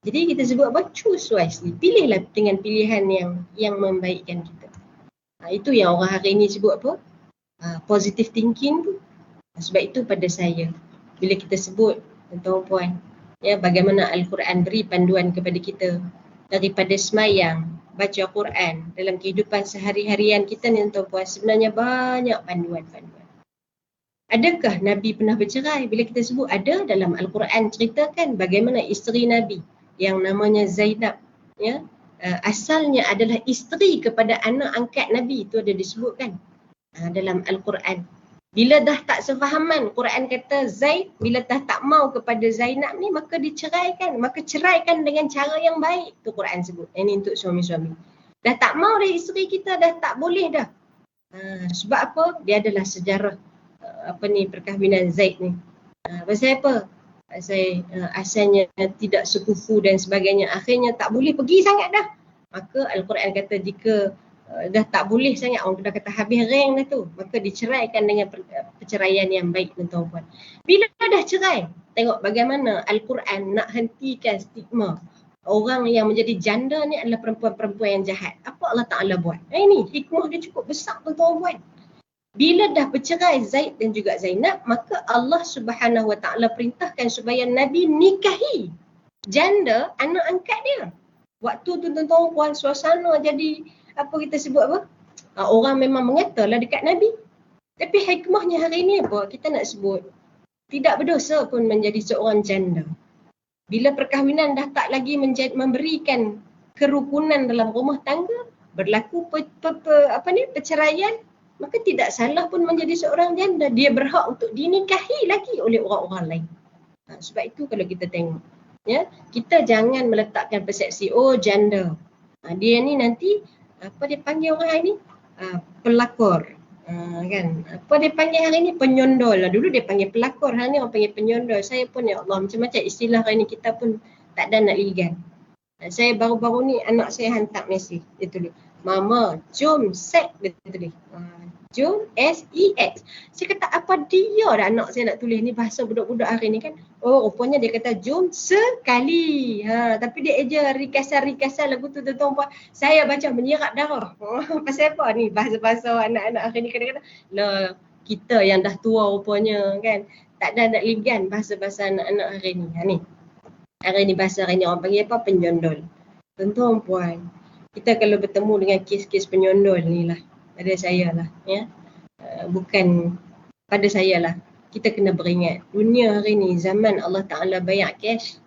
[SPEAKER 1] Jadi kita sebut apa? Choose wisely. Pilihlah dengan pilihan yang membaikkan kita. Itu yang orang hari ini sebut apa? Positive thinking tu. Sebab itu pada saya, bila kita sebut tuan-tuan puan, ya, bagaimana Al-Quran beri panduan kepada kita daripada semayang, baca Quran dalam kehidupan sehari-harian kita ni tuan-puan, sebenarnya banyak panduan-panduan. Adakah Nabi pernah bercerai? Bila kita sebut ada, dalam Al-Quran ceritakan bagaimana isteri Nabi yang namanya Zainab, ya, asalnya adalah isteri kepada anak angkat Nabi, itu ada disebutkan dalam Al-Quran. Bila dah tak sefahaman, Quran kata Zaid, bila dah tak mau kepada Zainab ni, maka diceraikan. Maka ceraikan dengan cara yang baik, tu Quran sebut. Ini untuk suami-suami. Dah tak mau dah isteri kita, dah tak boleh dah. Sebab apa? Dia adalah sejarah perkahwinan Zaid ni. Pasal apa? Pasal asalnya tidak sekufu dan sebagainya. Akhirnya tak boleh pergi sangat dah. Maka Al-Quran kata jika dah tak boleh sangat, orang dah kata habis rank dah tu, maka diceraikan dengan perceraian yang baik, tuan-tuan. Bila dah cerai, tengok bagaimana Al-Quran nak hentikan stigma orang yang menjadi janda ni adalah perempuan-perempuan yang jahat. Apa Allah Ta'ala buat? Ini hikmah dia cukup besar, tuan-tuan. Bila dah bercerai Zaid dan juga Zainab, maka Allah Subhanahu Wa Ta'ala perintahkan supaya Nabi nikahi janda anak angkat dia. Waktu tu tuan-tuan, suasana jadi apa kita sebut apa? Orang memang mengatalah dekat Nabi. Tapi hikmahnya hari ni apa? Kita nak sebut tidak berdosa pun menjadi seorang janda. Bila perkahwinan dah tak lagi memberikan kerukunan dalam rumah tangga, berlaku perceraian, maka tidak salah pun menjadi seorang janda. Dia berhak untuk dinikahi lagi oleh orang-orang lain. Sebab itu kalau kita tengok, ya, kita jangan meletakkan persepsi janda. Dia ni nanti apa dia panggil orang hari ni? Pelakor. Kan? Apa dia panggil hari ni? Penyondol lah. Dulu dia panggil pelakor, hari ni orang panggil penyondol. Saya pun ya Allah, macam-macam istilah hari ni kita pun tak ada nak ligan. Saya baru-baru ni anak saya hantar mesej. Dia tulis, Mama, jom sex. Dia tulis. Jom S-E-X. Saya kata apa dia dah anak saya nak tulis ni bahasa budak-budak hari ni kan. Rupanya dia kata jom sekali. Tapi dia eja rikasan-rikasan lagu tu tuan-tuan. Saya baca menyerap darah. Pasal apa ni bahasa-bahasa anak-anak hari ni kadang-kadang. Lah kita yang dah tua rupanya kan. Tak ada nak ligan bahasa-bahasa anak-anak hari ni. Ni. Hari ni bahasa hari ni orang panggil apa? Penyondol. Tuan-tuan puan. Kita kalau bertemu dengan kes-kes penyondol ni lah. Pada saya lah, ya. Bukan pada saya lah. Kita kena beringat. Dunia hari ni, zaman Allah Ta'ala bayar cash.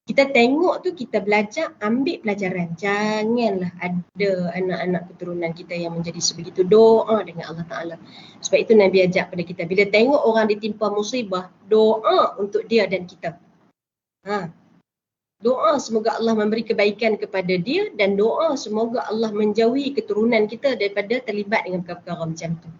[SPEAKER 1] Kita tengok tu, kita belajar, ambil pelajaran. Janganlah ada anak-anak keturunan kita yang menjadi sebegitu. Doa dengan Allah Ta'ala. Sebab itu Nabi ajak pada kita. Bila tengok orang ditimpa musibah, doa untuk dia dan kita. Doa semoga Allah memberi kebaikan kepada dia dan doa semoga Allah menjauhi keturunan kita daripada terlibat dengan perkara-perkara macam tu.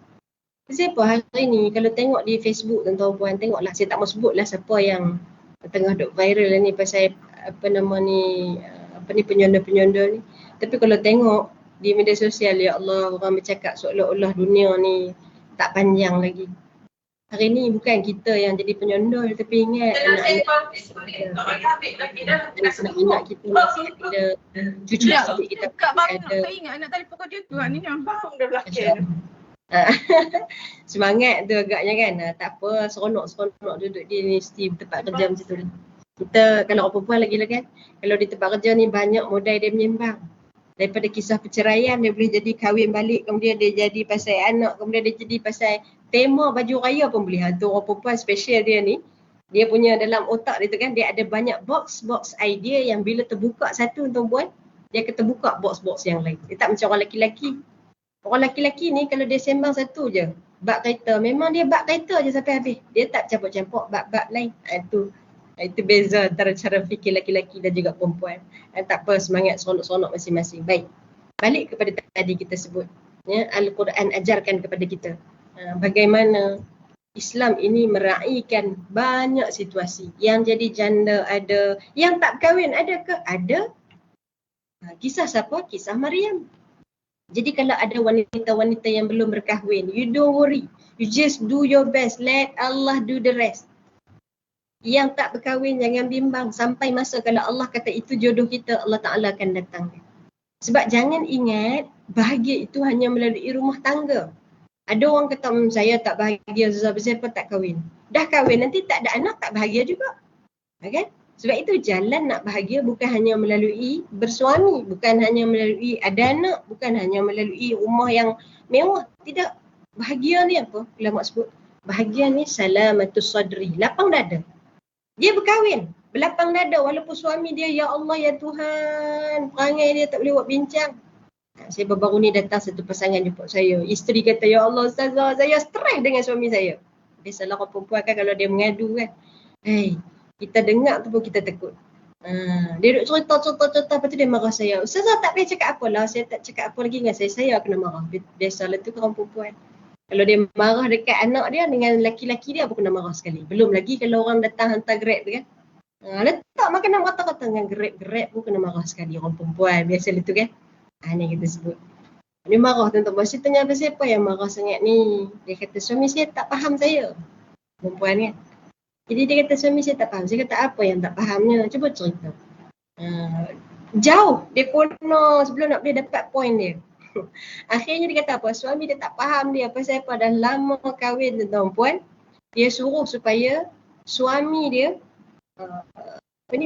[SPEAKER 1] Siapa hari ni kalau tengok di Facebook tuan-tuan puan, tengoklah, saya tak mau sebutlah siapa yang tengah duk viral ni pasal penyondol-penyondol ni. Tapi kalau tengok di media sosial, ya Allah, orang bercakap seolah-olah dunia ni tak panjang lagi. Hari ni bukan kita yang jadi penyondol, tapi ingat anak-anak kita masih ada, cucu kita ada.
[SPEAKER 3] Saya ingat anak tadi pokok dia tu, ni nampak dah belakang.
[SPEAKER 1] Semangat tu agaknya kan. Tak apa, seronok duduk di universiti tempat kerja macam tu. Kita kalau orang perempuan lagi lah kan, kalau di tempat kerja ni banyak modal dia menyembang. Daripada kisah perceraian dia boleh jadi kahwin balik, kemudian dia jadi pasal anak, kemudian dia jadi pasal tema baju raya pun boleh. Tu orang perempuan special dia ni. Dia punya dalam otak dia tu kan, dia ada banyak box idea yang bila terbuka satu tuan-tuan, dia akan terbuka box yang lain. Dia tak macam orang lelaki. Orang lelaki ni kalau dia sembang satu je, bab kereta, memang dia bab kereta je sampai habis. Dia tak campur-campur bab-bab lain. Itu beza antara cara fikir lelaki-lelaki dan juga perempuan. Tak apa, semangat seronok-seronok masing-masing. Baik, balik kepada tadi kita sebut, ya, Al-Quran ajarkan kepada kita bagaimana Islam ini meraihkan banyak situasi. Yang jadi janda ada, yang tak kahwin ada ke? Ada. Kisah siapa? Kisah Maryam. Jadi kalau ada wanita-wanita yang belum berkahwin, you don't worry. You just do your best. Let Allah do the rest. Yang tak berkahwin jangan bimbang. Sampai masa kalau Allah kata itu jodoh kita, Allah Ta'ala akan datang. Sebab jangan ingat, bahagia itu hanya melalui rumah tangga. Ada orang kata, saya tak bahagia, siapa tak kahwin. Dah kahwin, nanti tak ada anak, tak bahagia juga. Okay? Sebab itu jalan nak bahagia bukan hanya melalui bersuami, bukan hanya melalui ada anak, bukan hanya melalui rumah yang mewah. Tidak. Bahagia ni apa? Ulama sebut. Bahagia ni salamatus sadri, lapang dada. Dia berkahwin, berlapang dada walaupun suami dia, ya Allah, ya Tuhan, perangai dia tak boleh buat bincang. Saya baru ni datang satu pasangan jumpa saya. Isteri kata, ya Allah Ustazah, saya stres dengan suami saya. Biasalah orang perempuan kan kalau dia mengadu kan. Kita dengar tu pun kita takut. Dia duduk cerita, lepas tu dia marah saya. Ustazah tak boleh cakap apa lah, saya tak cakap apa lagi dengan saya kena marah. Biasalah tu orang perempuan. Kalau dia marah dekat anak dia dengan laki-laki dia, apa kena marah sekali. Belum lagi kalau orang datang hantar grab tu kan. Letak makanan rata-rata dengan grab pun kena marah sekali orang perempuan. Biasalah tu kan. Ni kita sebut. Dia marah tuan-tuan. Masa tanya apa siapa yang marah sangat ni. Dia kata suami saya tak faham saya. Perempuan kan. Jadi dia kata suami saya tak faham. Saya kata apa yang tak fahamnya? Cuba cerita. Jauh. Dia kono sebelum nak boleh dapat point dia. Akhirnya dia kata apa? Suami dia tak faham dia. Pasal apa? Dah lama kahwin tuan-tuan puan. Dia suruh supaya suami dia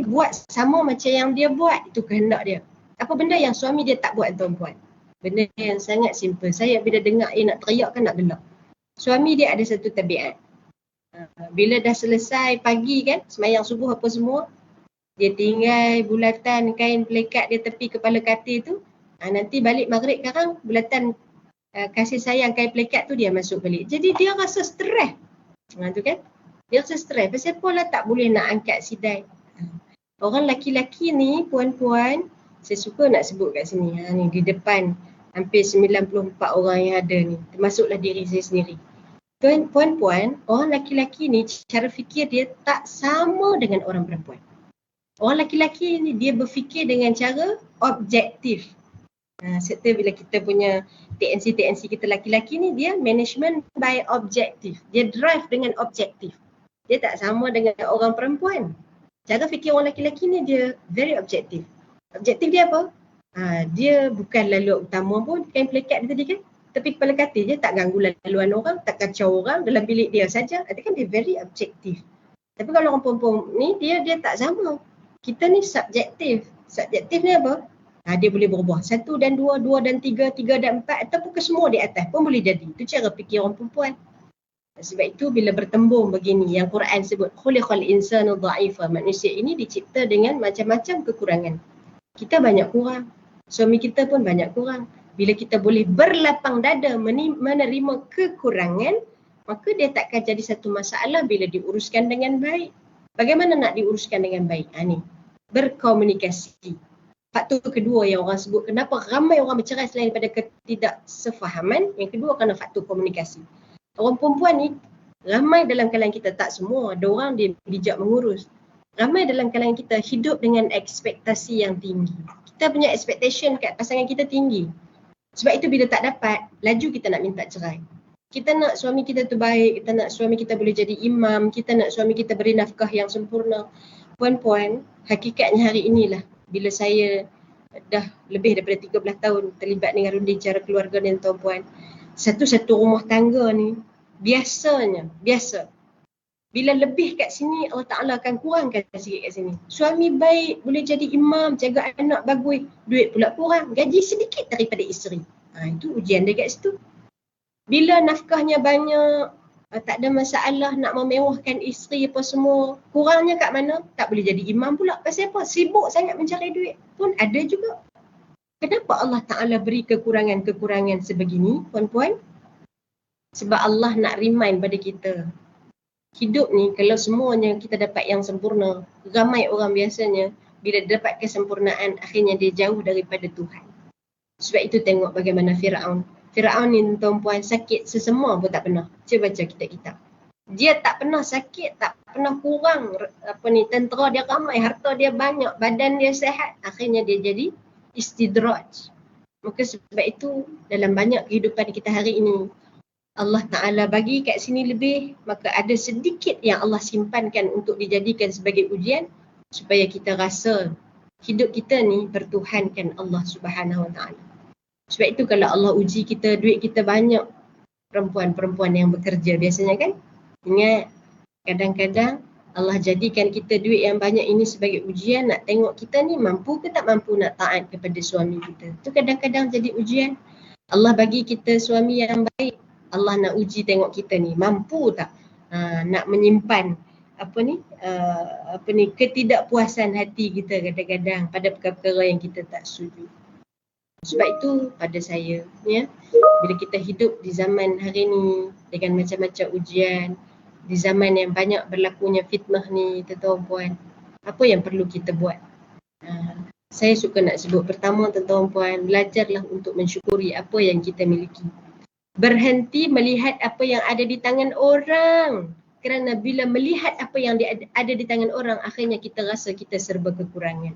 [SPEAKER 1] buat sama macam yang dia buat. Itu kehendak dia. Apa benda yang suami dia tak buat tuan-puan? Benda yang sangat simple. Saya bila dengar nak teriak kan nak gelak. Suami dia ada satu tabiat. Bila dah selesai pagi kan, semayang subuh apa semua, dia tinggal bulatan kain pelekat dia tepi kepala katil tu. Nanti balik maghrib sekarang, bulatan kasih sayang kain pelekat tu dia masuk balik. Jadi dia rasa stres. Tu kan? Dia rasa stres. Pasal apalah tak boleh nak angkat sidai. Orang laki-laki ni, puan-puan, saya suka nak sebut kat sini. Ni di depan hampir 94 orang yang ada ni. Termasuklah diri saya sendiri. Puan-puan, orang laki-laki ni cara fikir dia tak sama dengan orang perempuan. Orang laki-laki ni dia berfikir dengan cara objektif. Serta bila kita punya TNC kita laki-laki ni dia management by objektif. Dia drive dengan objektif. Dia tak sama dengan orang perempuan. Cara fikir orang laki-laki ni dia very objektif. Objektif dia apa? Dia bukan laluan utama pun, kain pelekat dia tadi kan. Tapi kepala katil dia tak ganggu laluan orang, tak kacau orang dalam bilik dia saja. Itu kan dia very objektif. Tapi kalau orang perempuan ni dia tak sama. Kita ni subjektif. Subjektif ni apa? Dia boleh berubah. 1 dan 2, 2 dan 3, 3 dan 4 ataupun ke semua di atas pun boleh jadi. Itu cara fikir orang perempuan. Sebab itu bila bertembung begini yang Quran sebut khuliqal insanu dha'ifa, manusia ini dicipta dengan macam-macam kekurangan. Kita banyak kurang. Suami kita pun banyak kurang. Bila kita boleh berlapang dada menerima kekurangan, maka dia takkan jadi satu masalah bila diuruskan dengan baik. Bagaimana nak diuruskan dengan baik? Ni berkomunikasi. Faktor kedua yang orang sebut kenapa ramai orang bercerai selain daripada ketidaksefahaman, yang kedua kerana faktor komunikasi. Orang perempuan ni ramai dalam kalangan kita, tak semua, ada orang dia bijak mengurus. Ramai dalam kalangan kita hidup dengan ekspektasi yang tinggi. Kita punya expectation kat pasangan kita tinggi. Sebab itu bila tak dapat, laju kita nak minta cerai. Kita nak suami kita tu baik, kita nak suami kita boleh jadi imam, kita nak suami kita beri nafkah yang sempurna. Puan-puan, hakikatnya hari inilah bila saya dah lebih daripada 13 tahun terlibat dengan runding cara keluarga dan tuan-puan. Satu-satu rumah tangga ni biasa. Bila lebih kat sini, Allah Ta'ala akan kurangkan sikit kat sini. Suami baik, boleh jadi imam, jaga anak bagus, duit pula kurang, gaji sedikit daripada isteri. Itu ujian dia kat situ. Bila nafkahnya banyak, tak ada masalah nak memewahkan isteri apa semua, kurangnya kat mana? Tak boleh jadi imam pula. Pasal apa? Sibuk sangat mencari duit. Pun ada juga. Kenapa Allah Ta'ala beri kekurangan-kekurangan sebegini, puan-puan? Sebab Allah nak remind pada kita. Hidup ni kalau semuanya kita dapat yang sempurna, ramai orang biasanya bila dapat kesempurnaan akhirnya dia jauh daripada Tuhan. Sebab itu tengok bagaimana Firaun. Firaun ni tuan-puan sakit sesemua pun tak pernah. Cuba baca kitab-kitab. Dia tak pernah sakit, tak pernah kurang tentera dia ramai, harta dia banyak, badan dia sihat, akhirnya dia jadi istidraj. Maka sebab itu dalam banyak kehidupan kita hari ini Allah Ta'ala bagi kat sini lebih, maka ada sedikit yang Allah simpankan untuk dijadikan sebagai ujian supaya kita rasa hidup kita ni bertuhankan Allah Subhanahu Wa Ta'ala. Sebab itu kalau Allah uji kita, duit kita banyak, perempuan-perempuan yang bekerja biasanya kan, ingat kadang-kadang Allah jadikan kita duit yang banyak ini sebagai ujian, nak tengok kita ni mampu ke tak mampu nak taat kepada suami kita. Tu kadang-kadang jadi ujian. Allah bagi kita suami yang baik, Allah nak uji tengok kita ni mampu tak nak menyimpan ketidakpuasan hati kita kadang-kadang pada perkara-perkara yang kita tak setuju. Sebab itu pada saya, ya, bila kita hidup di zaman hari ni dengan macam-macam ujian, di zaman yang banyak berlakunya fitnah ni, tuan-tuan puan, apa yang perlu kita buat? Saya suka nak sebut pertama, tuan-tuan puan, belajarlah untuk mensyukuri apa yang kita miliki. Berhenti melihat apa yang ada di tangan orang. Kerana bila melihat apa yang ada di tangan orang, akhirnya kita rasa kita serba kekurangan.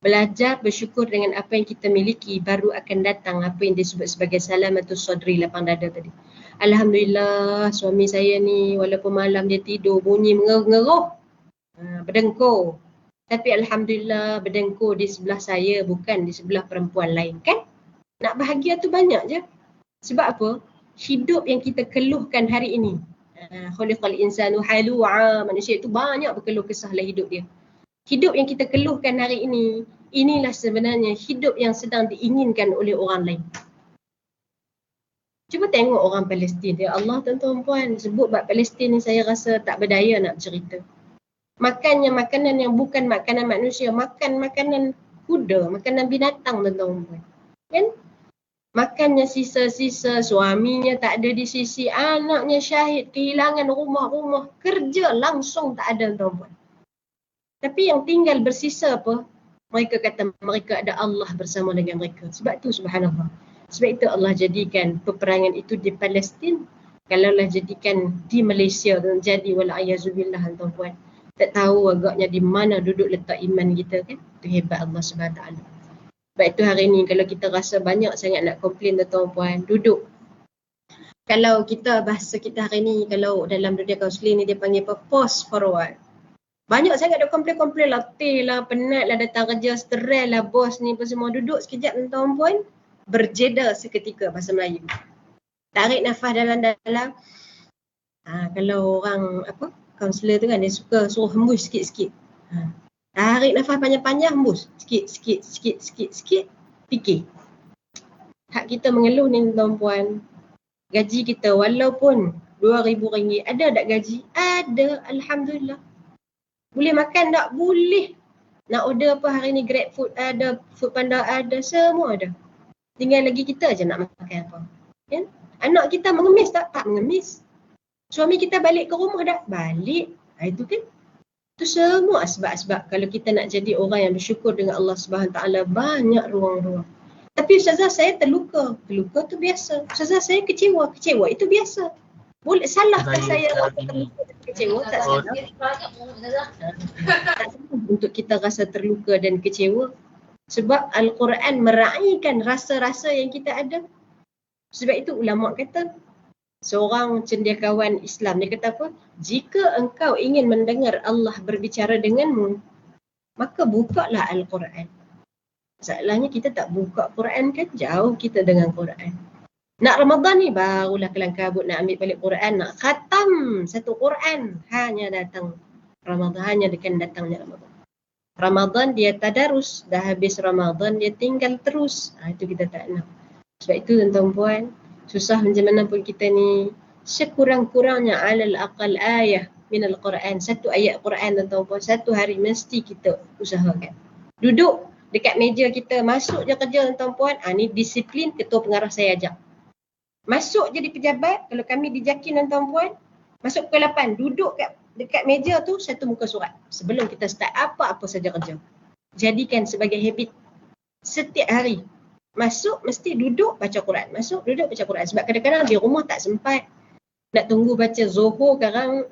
[SPEAKER 1] Belajar bersyukur dengan apa yang kita miliki, baru akan datang apa yang disebut sebagai salamatus sadri, lapang dada tadi. Alhamdulillah, suami saya ni walaupun malam dia tidur bunyi mengeruh, berdengkur. Tapi Alhamdulillah berdengkur di sebelah saya, bukan di sebelah perempuan lain, kan? Nak bahagia tu banyak je. Sebab apa? Hidup yang kita keluhkan hari ini. Khuliqal insanu halu'a, manusia itu banyak berkeluh kesah dalam hidup dia. Hidup yang kita keluhkan hari ini, inilah sebenarnya hidup yang sedang diinginkan oleh orang lain. Cuba tengok orang Palestin. Ya Allah, tuan-tuan puan, sebut bab Palestin ni saya rasa tak berdaya nak bercerita. Makannya makanan yang bukan makanan manusia, makan makanan kuda, makanan binatang, tuan-tuan puan. Kan? Makannya sisa-sisa, suaminya tak ada di sisi, anaknya syahid, kehilangan rumah-rumah, kerja langsung tak ada, tuan-tuan puan. Tapi yang tinggal bersisa apa? Mereka kata mereka ada Allah bersama dengan mereka. Sebab tu subhanallah. Sebab itu Allah jadikan peperangan itu di Palestin. Kalaulah jadikan di Malaysia dan jadi wala'ayazubillah, tuan puan. Tak tahu agaknya di mana duduk letak iman kita, kan? Itu hebat Allah SWT. Sebab itu hari ni kalau kita rasa banyak sangat nak komplain, tuan puan, duduk. Kalau kita bahasa kita hari ni, kalau dalam dunia kaunseling ni dia panggil apa? Pause for a while. Banyak sangat ada komplain-komplain, letih lah, penat lah, datang kerja, stres lah, bos ni apa semua. Duduk sekejap, tuan puan, berjeda seketika bahasa Melayu. Tarik nafas dalam-dalam. Kalau orang kaunselor tu kan, dia suka suruh hembus sikit-sikit. Tarik nafas panjang-panjang, hembus sikit-sikit, fikir. Hak kita mengeluh ni, tuan puan, gaji kita walaupun RM2,000, ada tak gaji? Ada, Alhamdulillah. Boleh makan tak? Boleh. Nak order apa hari ni? Grab food ada, Food Panda ada, semua ada. Tinggal lagi kita je nak makan apa. Kan? Anak kita mengemis tak? Tak mengemis. Suami kita balik ke rumah tak? Balik. Itu kan. Itu semua sebab-sebab kalau kita nak jadi orang yang bersyukur dengan Allah SWT, banyak ruang-ruang. Tapi Ustazah, saya terluka. Terluka tu biasa. Ustazah, saya kecewa. Kecewa itu biasa. Boleh salahkan saya waktu terluka dan kecewa? Tak salah. Tak salah untuk kita rasa terluka dan kecewa. Sebab Al-Quran meraihkan rasa-rasa yang kita ada. Sebab itu ulama kata, seorang cendekiawan Islam, dia kata apa? Jika engkau ingin mendengar Allah berbicara denganmu, maka bukalah Al-Quran. Masalahnya kita tak buka Quran, kan? Jauh kita dengan Quran. Nak Ramadan ni barulah kelang kabut nak ambil balik Quran, nak khatam satu Quran. Hanya datang Ramadan, hanya dekat datangnya Ramadan. Ramadan dia tadarus, dah habis Ramadan dia tinggal terus. Itu kita tak nak. Sebab itu tuan-tuan puan, susah macam mana pun kita ni, sekurang-kurangnya alal aqal ayah minal Quran. Satu ayat Quran, tuan-tuan puan, satu hari mesti kita usahakan. Duduk dekat meja kita, masuk je kerja, tuan-tuan puan. Ni disiplin ketua pengarah saya ajak. Masuk jadi pejabat, kalau kami di JAKIN, tuan-tuan puan, masuk pukul 8, duduk dekat meja tu satu muka surat. Sebelum kita start apa-apa saja kerja. Jadikan sebagai habit. Setiap hari. Masuk mesti duduk baca Quran. Masuk duduk baca Quran. Sebab kadang-kadang di rumah tak sempat. Nak tunggu baca Zuhur sekarang,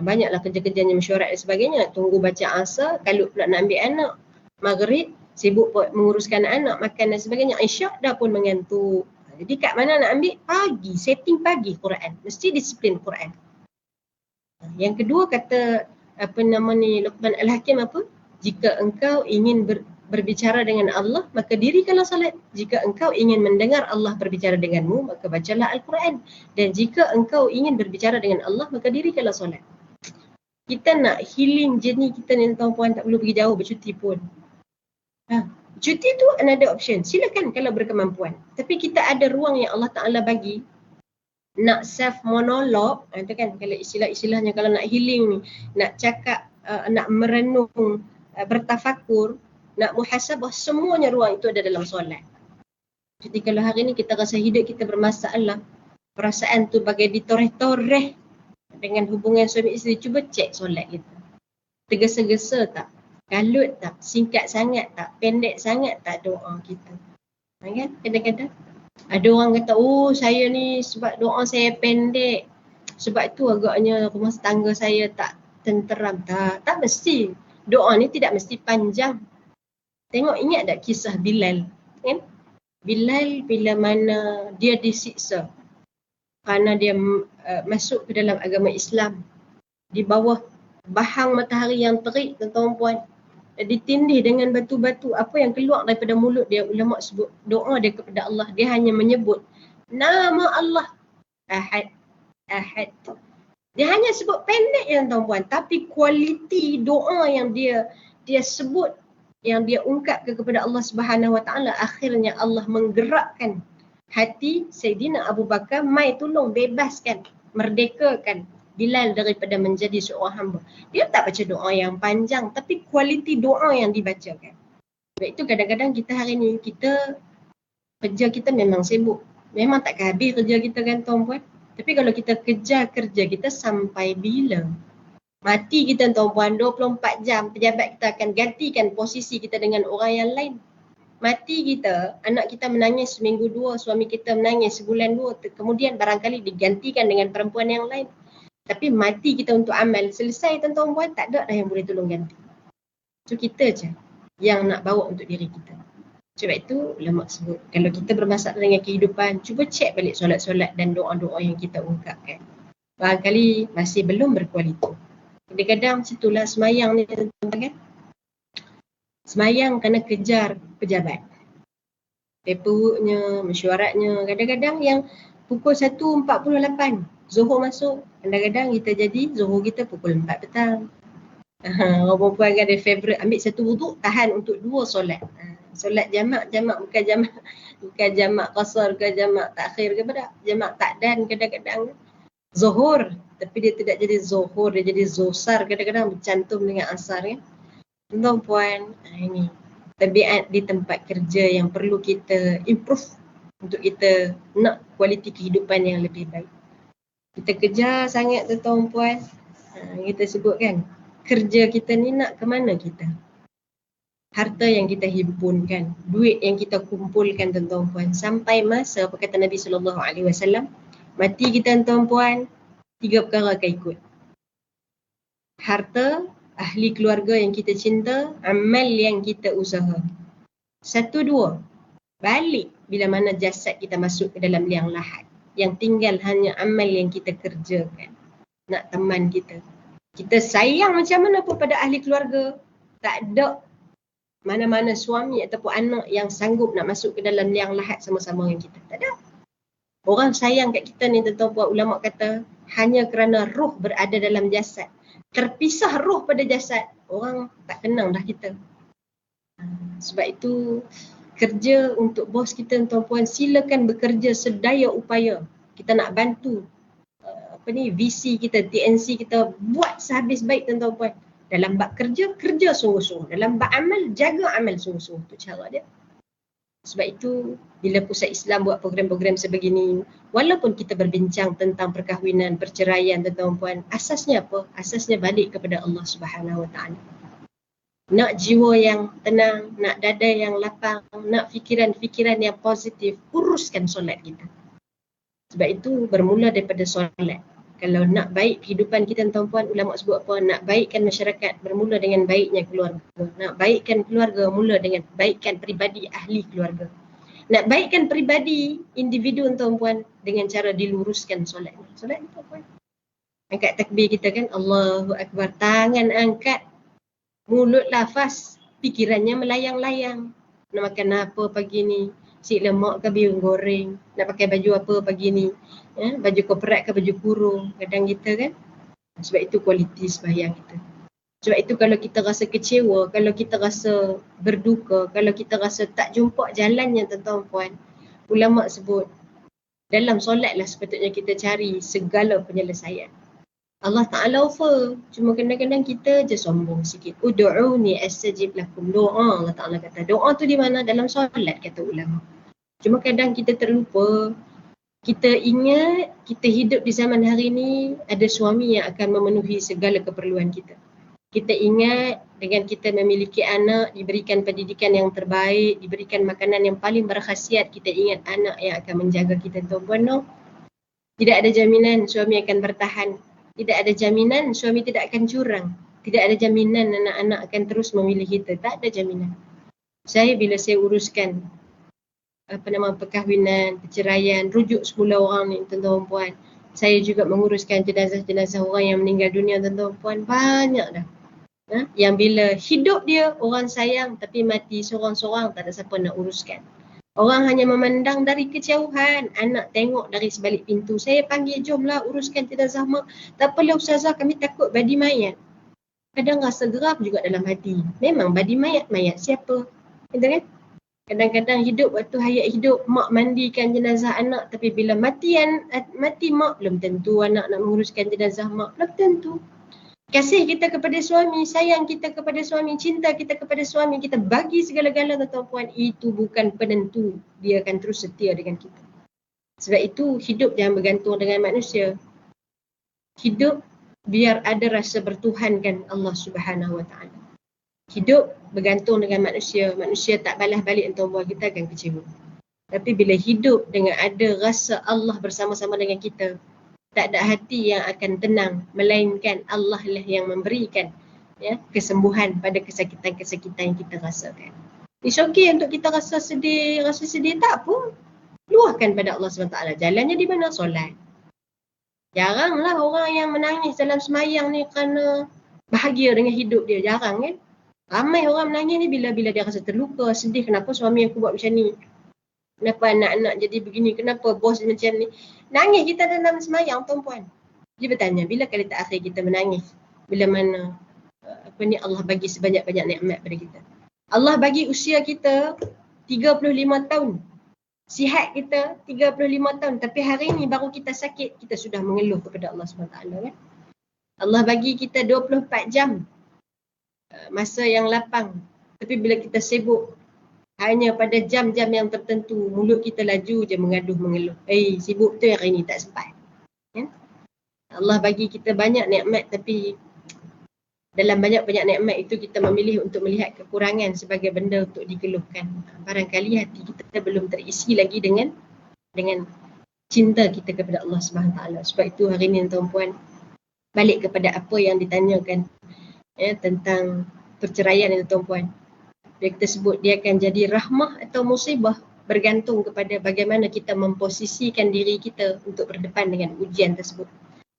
[SPEAKER 1] banyaklah kerja-kerjanya mesyuarat dan sebagainya. Nak tunggu baca Asar, kalau pula nak ambil anak. Maghrib, sibuk menguruskan anak, makan dan sebagainya. Isyak dah pun mengantuk. Jadi kat mana nak ambil? Pagi, setting pagi Quran. Mesti disiplin Quran. Yang kedua kata Luqman Al-Hakim apa? Jika engkau ingin berbicara dengan Allah, maka dirikanlah salat. Jika engkau ingin mendengar Allah berbicara denganmu, maka bacalah Al-Quran. Dan jika engkau ingin berbicara dengan Allah, maka dirikanlah salat. Kita nak healing journey kita ni tuan-puan, tak perlu pergi jauh bercuti pun. Cuti tu another option. Silakan kalau berkemampuan. Tapi kita ada ruang yang Allah Ta'ala bagi. Nak self monolog, itu kan kalau istilah-istilahnya kalau nak healing ni, nak cakap, nak merenung, bertafakur, nak muhasabah, semuanya ruang itu ada dalam solat. Jadi kalau hari ni kita rasa hidup kita bermasalah, perasaan tu bagai ditoreh-toreh dengan hubungan suami isteri, cuba cek solat kita. Tergesa-gesa tak? Kalut tak? Singkat sangat tak? Pendek sangat tak doa kita? Kan? Kadang-kadang ada orang kata, oh saya ni sebab doa saya pendek, sebab tu agaknya rumah tangga saya tak tenteram. Tak mesti. Doa ni tidak mesti panjang. Tengok, ingat tak kisah Bilal? Kan? Bilal bila mana dia disiksa kerana dia masuk ke dalam agama Islam di bawah bahang matahari yang terik, tuan-tuan, ditindih dengan batu-batu. Apa yang keluar daripada mulut dia, ulama sebut doa dia kepada Allah. Dia hanya menyebut nama Allah, Ahad, Ahad. Dia hanya sebut pendek ya tuan-tuan, tapi kualiti doa yang dia sebut, yang dia ungkapkan kepada Allah Subhanahu Wa Taala, akhirnya Allah menggerakkan hati Sayyidina Abu Bakar, mai tolong bebaskan, merdekakan Bilal daripada menjadi seorang hamba. Dia tak baca doa yang panjang, tapi kualiti doa yang dibacakan. Sebab itu kadang-kadang kita hari ni, kerja kita memang sibuk. Memang tak habis kerja kita kan tuan-puan. Tapi kalau kita kejar kerja kita sampai bila? Mati kita tuan-puan, 24 jam pejabat kita akan gantikan posisi kita dengan orang yang lain. Mati kita, anak kita menangis seminggu dua, suami kita menangis sebulan dua, kemudian barangkali digantikan dengan perempuan yang lain. Tapi mati kita untuk amal, selesai tuan-tuan, tak ada dah yang boleh tolong ganti. So kita je yang nak bawa untuk diri kita. Sebab itu ulama sebut, kalau kita bermasalah dengan kehidupan, cuba cek balik solat-solat dan doa-doa yang kita ungkapkan. Barangkali masih belum berkualiti. Kadang-kadang situlah semayang ni tuan-tuan kan. Semayang kena kejar pejabat. Paperworknya, mesyuaratnya, kadang-kadang yang pukul 1.48 Zuhur masuk, kadang-kadang kita jadi Zuhur kita pukul 4 petang. Orang perempuan kan ada favourite, ambil satu wuduk, tahan untuk 2 solat. Solat jamak bukan jamak qasar ke jamak takhir ke pada jamak takdan. Kadang-kadang Zuhur, tapi dia tidak jadi Zuhur, dia jadi Zosar, kadang-kadang bercantum dengan asar kan. Tuan-puan, ini tabiat di tempat kerja yang perlu kita improve untuk kita nak kualiti kehidupan yang lebih baik. Kita kejar sangat tuan-puan, kita sebut kan, kerja kita ni nak ke mana kita? Harta yang kita himpunkan, duit yang kita kumpulkan tuan-puan, sampai masa apa kata Nabi SAW, mati kita tuan-puan, 3 perkara akan ikut. Harta, ahli keluarga yang kita cinta, amal yang kita usaha. 1, 2, balik bila mana jasad kita masuk ke dalam liang lahat. Yang tinggal hanya amal yang kita kerjakan. Nak teman kita. Kita sayang macam mana pun pada ahli keluarga. Tak ada mana-mana suami ataupun anak yang sanggup nak masuk ke dalam liang lahat sama-sama dengan kita. Tak ada. Orang sayang kat kita ni tuan-tuan, ulama kata hanya kerana roh berada dalam jasad. Terpisah roh pada jasad, orang tak kenang dah kita. Sebab itu kerja untuk bos kita tuan-puan, silakan bekerja sedaya upaya. Kita nak bantu VC kita, TNC kita buat sehabis baik tuan-puan. Dalam bab kerja, kerja sungguh-sungguh. Dalam bab amal, jaga amal sungguh-sungguh. Itu cara dia. Sebab itu bila Pusat Islam buat program-program sebegini, walaupun kita berbincang tentang perkahwinan, perceraian tuan-puan, asasnya apa? Asasnya balik kepada Allah Subhanahu Wa Taala. Nak jiwa yang tenang, nak dada yang lapang, nak fikiran-fikiran yang positif, uruskan solat kita. Sebab itu bermula daripada solat. Kalau nak baik kehidupan kita tuan-puan, ulama sebut apa? Nak baikkan masyarakat, bermula dengan baiknya keluarga. Nak baikkan keluarga, mula dengan baikkan peribadi ahli keluarga. Nak baikkan peribadi individu tuan-puan dengan cara diluruskan solat. Solat ni tuan-puan. Angkat takbir kita kan, Allahu Akbar, tangan angkat. Mulut lafaz, pikirannya melayang-layang. Nak makan apa pagi ni? Si lemak ke biung goreng? Nak pakai baju apa pagi ni? Baju koperat ke baju kurung? Kadang kita kan Sebab itu kualiti sembahyang kita. Sebab itu kalau kita rasa kecewa, kalau kita rasa berduka, kalau kita rasa tak jumpa jalannya tuan-tuan puan, ulama sebut dalam solatlah sepatutnya kita cari segala penyelesaian. Allah Ta'ala offer. Cuma kadang-kadang kita je sombong sikit. Udu'uni astajib lakum. Doa Allah Ta'ala kata. Doa tu di mana? Dalam solat kata ulama. Cuma kadang kita terlupa. Kita ingat kita hidup di zaman hari ni ada suami yang akan memenuhi segala keperluan kita. Kita ingat dengan kita memiliki anak, diberikan pendidikan yang terbaik, diberikan makanan yang paling berkhasiat, kita ingat anak yang akan menjaga kita. Tuan-puan, no? Tidak ada jaminan suami akan bertahan. Tidak ada jaminan suami tidak akan curang. Tidak ada jaminan anak-anak akan terus memilih kita. Tak ada jaminan. Saya bila saya uruskan perkahwinan, perceraian, rujuk 10 orang ni tuan-tuan puan. Saya juga menguruskan jenazah-jenazah orang yang meninggal dunia tuan-tuan puan. Banyak dah. Yang bila hidup dia orang sayang tapi mati seorang-seorang tak ada siapa nak uruskan. Orang hanya memandang dari kejauhan. Anak tengok dari sebalik pintu. Saya panggil, jomlah uruskan jenazah mak. Tak apalah ustazah, kami takut badi mayat. Kadang rasa geram juga dalam hati. Memang badi mayat, mayat siapa? Gitu kan? Kadang-kadang hidup waktu hayat hidup, mak mandikan jenazah anak. Tapi bila mati mak, belum tentu anak nak menguruskan jenazah mak. Belum tentu. Kasih kita kepada suami, sayang kita kepada suami, cinta kita kepada suami, kita bagi segala-gala tuan-tuan puan, itu bukan penentu dia akan terus setia dengan kita. Sebab itu hidup jangan bergantung dengan manusia. Hidup biar ada rasa bertuhankan Allah Subhanahu Wa Taala. Hidup bergantung dengan manusia, manusia tak balas balik tuan-tuan puan, kita akan kecewa. Tapi bila hidup dengan ada rasa Allah bersama-sama dengan kita, tak ada hati yang akan tenang, melainkan Allah lah yang memberikan kesembuhan pada kesakitan-kesakitan yang kita rasakan. It's okay untuk kita rasa sedih tak apa. Luahkan pada Allah SWT. Jalannya di mana? Solat. Jaranglah orang yang menangis dalam semayang ni kerana bahagia dengan hidup dia. Jarang kan? Ramai orang menangis ni bila dia rasa terluka, sedih. Kenapa suami aku buat macam ni? Kenapa anak-anak jadi begini? Kenapa bos macam ni? Nangis kita dalam semayang tuan-puan. Dia bertanya, bila kali terakhir kita menangis? Bila mana Allah bagi sebanyak-banyak nikmat pada kita. Allah bagi usia kita 35 tahun. Sihat kita 35 tahun. Tapi hari ni baru kita sakit, kita sudah mengeluh kepada Allah SWT. Kan? Allah bagi kita 24 jam masa yang lapang. Tapi bila kita sibuk, hanya pada jam-jam yang tertentu, mulut kita laju je mengaduh, mengeluh. Sibuk tu hari ni tak sempat. Ya? Allah bagi kita banyak nikmat, tapi dalam banyak-banyak nikmat itu kita memilih untuk melihat kekurangan sebagai benda untuk dikeluhkan. Barangkali hati kita belum terisi lagi dengan cinta kita kepada Allah SWT. Sebab itu hari ni tuan-puan, balik kepada apa yang ditanyakan tentang perceraian itu tuan-puan. Dia kita sebut dia akan jadi rahmah atau musibah, bergantung kepada bagaimana kita memposisikan diri kita untuk berdepan dengan ujian tersebut.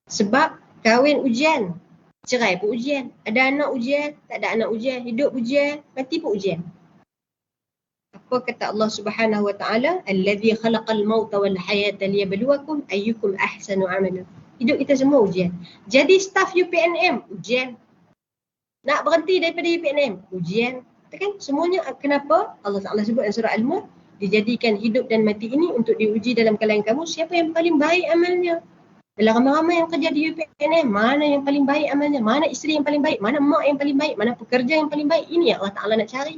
[SPEAKER 1] Sebab kahwin ujian, cerai pun ujian, ada anak ujian, tak ada anak ujian, hidup ujian, mati pun ujian. Apa kata Allah Subhanahu Wa Taala? Allazi khalaqal mauta wal hayata liyabluwakum ayyukum ahsanu amala. Hidup kita semua ujian. Jadi staf UPNM ujian. Nak berhenti daripada UPNM ujian. Kan semuanya kenapa Allah Ta'ala sebut dalam surah Al-Mulk, dijadikan hidup dan mati ini untuk diuji dalam kalangan kamu siapa yang paling baik amalnya. Dalam ramai-ramai yang kerja di UPNM, mana yang paling baik amalnya, mana isteri yang paling baik, mana mak yang paling baik, mana pekerja yang paling baik. Ini yang Allah Ta'ala nak cari.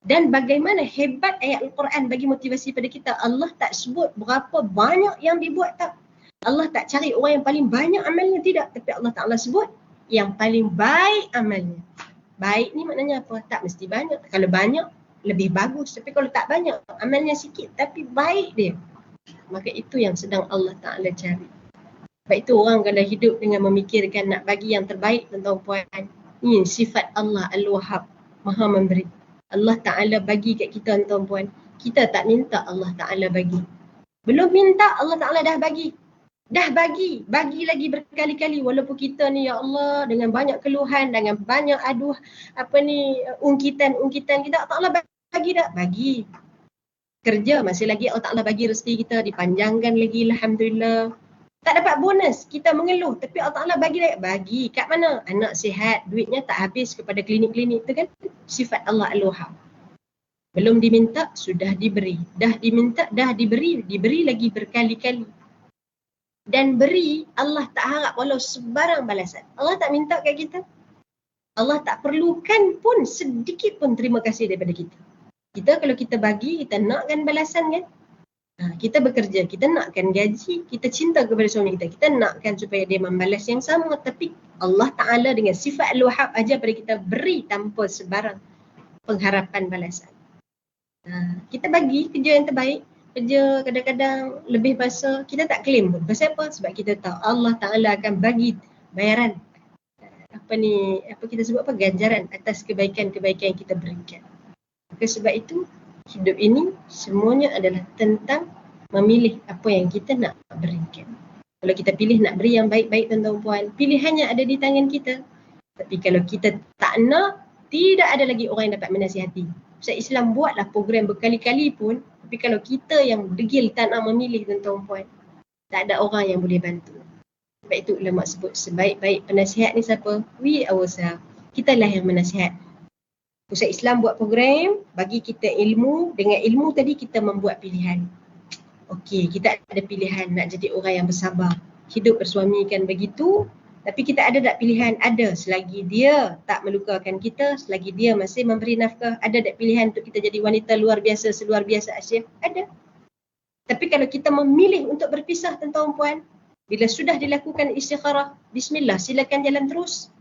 [SPEAKER 1] Dan bagaimana hebat ayat Al-Quran bagi motivasi pada kita. Allah tak sebut berapa banyak yang dibuat, tak. Allah tak cari orang yang paling banyak amalnya, tidak. Tapi Allah Ta'ala sebut yang paling baik amalnya. Baik ni maknanya apa? Tak mesti banyak. Kalau banyak, lebih bagus. Tapi kalau tak banyak, amalnya sikit tapi baik dia, maka itu yang sedang Allah Ta'ala cari. Sebab itu orang kalau hidup dengan memikirkan nak bagi yang terbaik, tuan-tuan puan, ini sifat Allah Al-Wahhab, Maha Memberi. Allah Ta'ala bagi kat kita tuan-tuan puan. Kita tak minta, Allah Ta'ala bagi. Belum minta, Allah Ta'ala dah bagi. Dah bagi lagi berkali-kali, walaupun kita ni ya Allah dengan banyak keluhan, dengan banyak ungkitan kita, Allah bagi tak? Bagi. Kerja masih lagi Allah Ta'ala bagi rezeki kita, dipanjangkan lagi, alhamdulillah. Tak dapat bonus, kita mengeluh. Tapi Allah Ta'ala bagi. Kat mana? Anak sihat, duitnya tak habis kepada klinik-klinik tu kan. Sifat Allah Al-Wahhab. Belum diminta, sudah diberi. Dah diminta, dah diberi. Diberi lagi berkali-kali. Dan beri, Allah tak harap walau sebarang balasan. Allah tak minta kat kita. Allah tak perlukan pun sedikit pun terima kasih daripada kita. Kita kalau kita bagi, kita nakkan balasan kan. Kita bekerja, kita nakkan gaji, kita cinta kepada suami kita, kita nakkan supaya dia membalas yang sama. Tapi Allah Ta'ala dengan sifat Al-Wahhab ajar pada kita beri tanpa sebarang pengharapan balasan. Kita bagi kerja yang terbaik, kerja kadang-kadang lebih masa, kita tak claim pun. Pasal apa? Sebab kita tahu Allah Ta'ala akan bagi bayaran, apa kita sebut apa, ganjaran atas kebaikan-kebaikan yang kita berikan. Maka sebab itu, hidup ini semuanya adalah tentang memilih apa yang kita nak berikan. Kalau kita pilih nak beri yang baik-baik tuan-tuan puan, pilihannya ada di tangan kita. Tapi kalau kita tak nak, tidak ada lagi orang yang dapat menasihati. Ustaz Islam buatlah program berkali-kali pun, tapi kalau kita yang degil tak nak memilih tuan-tuan puan, tak ada orang yang boleh bantu. Sebab itu ulama sebut sebaik-baik penasihat ni siapa? We ourselves. Kitalah yang menasihat. Ustaz Islam buat program, bagi kita ilmu. Dengan ilmu tadi kita membuat pilihan. Okey, kita ada pilihan nak jadi orang yang bersabar. Hidup bersuami kan begitu. Tapi kita ada tak pilihan? Ada. Selagi dia tak melukakan kita, selagi dia masih memberi nafkah, ada tak pilihan untuk kita jadi wanita luar biasa, seluar biasa Asia? Ada. Tapi kalau kita memilih untuk berpisah tuan-tuan puan, bila sudah dilakukan istikharah, bismillah, silakan jalan terus.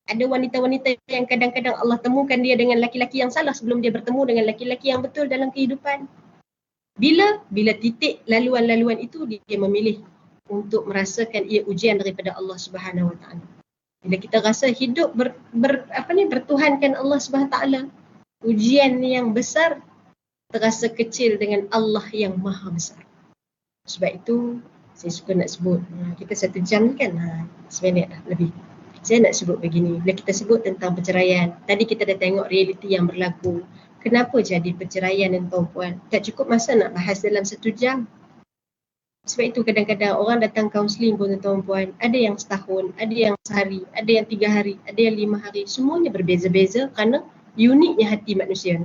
[SPEAKER 1] Ada wanita-wanita yang kadang-kadang Allah temukan dia dengan laki-laki yang salah sebelum dia bertemu dengan laki-laki yang betul dalam kehidupan. Bila titik laluan-laluan itu dia memilih untuk merasakan ia ujian daripada Allah Subhanahu Wa Taala. Bila kita rasa hidup bertuhankan Allah Subhanahu Wa Taala, ujian yang besar terasa kecil dengan Allah yang Maha Besar. Sebab itu saya suka nak sebut, kita 1 jam ni kan, 9 minit dah lebih. Saya nak sebut begini, bila kita sebut tentang perceraian, tadi kita dah tengok realiti yang berlaku. Kenapa jadi perceraian dan tuan-puan? Tak cukup masa nak bahas dalam 1 jam. Sebab itu kadang-kadang orang datang kaunseling pun tuan-puan, ada yang setahun, ada yang sehari, ada yang 3 hari, ada yang 5 hari. Semuanya berbeza-beza kerana uniknya hati manusia.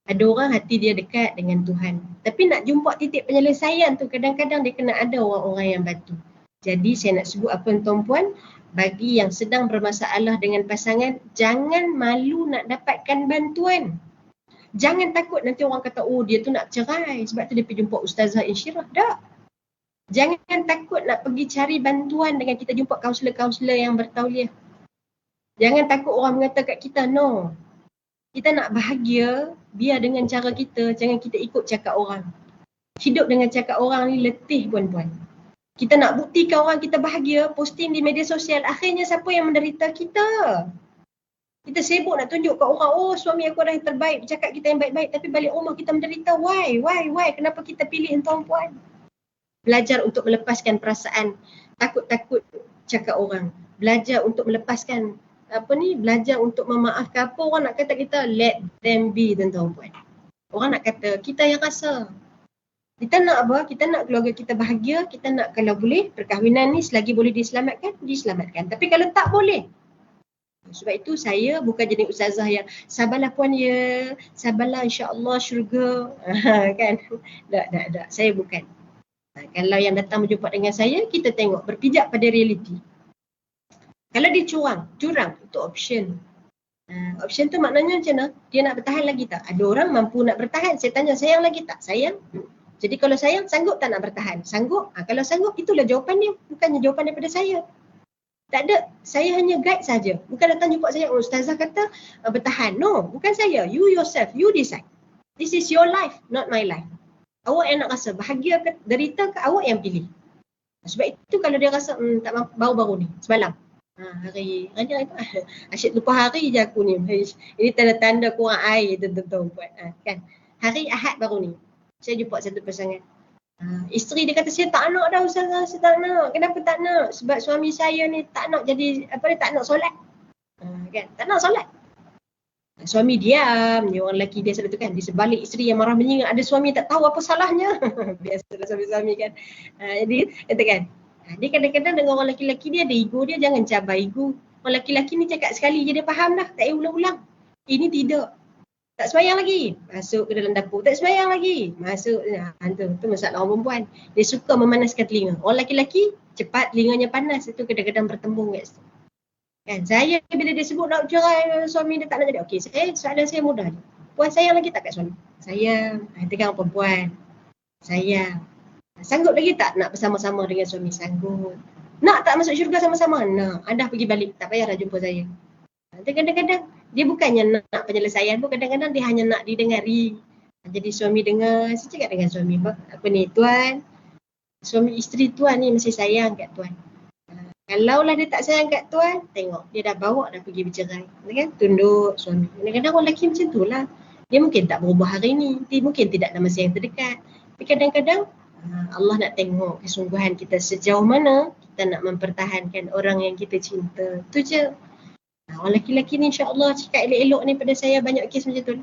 [SPEAKER 1] Ada orang hati dia dekat dengan Tuhan. Tapi nak jumpa titik penyelesaian tu kadang-kadang dia kena ada orang-orang yang bantu. Jadi saya nak sebut apa tuan-puan, bagi yang sedang bermasalah dengan pasangan, jangan malu nak dapatkan bantuan. Jangan takut nanti orang kata, oh dia tu nak cerai sebab tu dia pergi jumpa Ustazah Insyirah. Tak. Jangan takut nak pergi cari bantuan dengan kita jumpa kaunselor-kaunselor yang bertauliah. Jangan takut orang mengata kat kita, no. Kita nak bahagia, biar dengan cara kita, jangan kita ikut cakap orang. Hidup dengan cakap orang ni letih puan-puan. Kita nak buktikan orang kita bahagia, posting di media sosial, akhirnya siapa yang menderita? Kita. Kita sibuk nak tunjuk kat orang, oh suami aku dah yang terbaik, bercakap kita yang baik-baik, tapi balik rumah kita menderita. Why? Kenapa kita pilih tuan-puan? Belajar untuk melepaskan perasaan takut-takut cakap orang. Belajar untuk melepaskan belajar untuk memaafkan. Apa orang nak kata kita, let them be tuan-tuan. Orang nak kata, kita yang rasa. Kita nak apa? Kita nak keluarga kita bahagia, kita nak kalau boleh perkahwinan ni selagi boleh diselamatkan. Tapi kalau tak boleh. Sebab itu saya bukan jadi ustazah yang sabarlah puan ya, sabarlah insya-Allah syurga. Kan? Tak. Saya bukan. Kalau yang datang berjumpa dengan saya, kita tengok berpijak pada realiti. Kalau dia curang itu option. Option tu maknanya macam mana? Dia nak bertahan lagi tak? Ada orang mampu nak bertahan. Saya tanya, sayang lagi tak? Sayang. Jadi kalau sayang, sanggup tak nak bertahan? Sanggup. Kalau sanggup, itulah jawapan dia. Bukannya jawapan daripada saya. Tak ada. Saya hanya guide saja. Bukan datang jumpa saya, oh ustazah kata bertahan. No, bukan saya. You yourself, you decide. This is your life, not my life. Awak yang nak rasa bahagia ke derita ke, awak yang pilih. Sebab itu kalau dia rasa tak mampu, baru-baru ni, semalam. Hari asyik lupa hari je aku ni. Ini tanda-tanda kurang air tuan-tuan buat. Kan? Hari Ahad baru ni. Saya jumpa satu pasangan. Isteri dia kata, saya tak nak dah ustazah, saya tak nak. Kenapa tak nak? Sebab suami saya ni tak nak jadi, tak nak solat. Kan? Tak nak solat. Suami diam, dia orang lelaki dia selalu tu kan, di sebalik isteri yang marah menyingat, ada suami tak tahu apa salahnya. Biasalah suami-suami kan. Jadi katakan, Dia kadang-kadang dengan orang lelaki-lelaki dia ada ego dia, jangan cabar ego. Orang lelaki-lelaki ni cakap sekali je dia faham dah, tak payah ulang-ulang. Ini tidak. Tak sembahyang lagi, masuk ke dalam dapur. Tak sembahyang lagi, masuk. Itu masalah orang perempuan. Dia suka memanaskan telinga. Orang lelaki-lelaki cepat telinganya panas, itu kadang-kadang bertembung kat situ. Kan, saya bila dia sebut nak cerai, suami dia tak nak jadi. Okey, soalan saya mudah je. Puan sayang lagi tak kat suami? Sayang. Itu kan perempuan. Sayang. Sanggup lagi tak nak bersama-sama dengan suami? Sanggup. Nak tak masuk syurga sama-sama? Nak. Anda pergi balik, tak payahlah jumpa saya. Kadang-kadang dia bukannya nak penyelesaian pun, kadang-kadang dia hanya nak didengari. Jadi suami dengar, saya cakap dengan suami, apa ni tuan, suami isteri tuan ni mesti sayang kat tuan. Kalaulah dia tak sayang kat tuan, tengok dia dah bawa dah pergi bercerai. Kan? Tunduk suami. Kadang-kadang orang lelaki macam tu lah. Dia mungkin tak berubah hari ni, mungkin tidak dalam masa yang terdekat. Tapi kadang-kadang Allah nak tengok kesungguhan kita sejauh mana kita nak mempertahankan orang yang kita cinta. Tu je. Orang lelaki-lelaki ni insya-Allah cakap elok-elok ni pada saya banyak kes macam tu.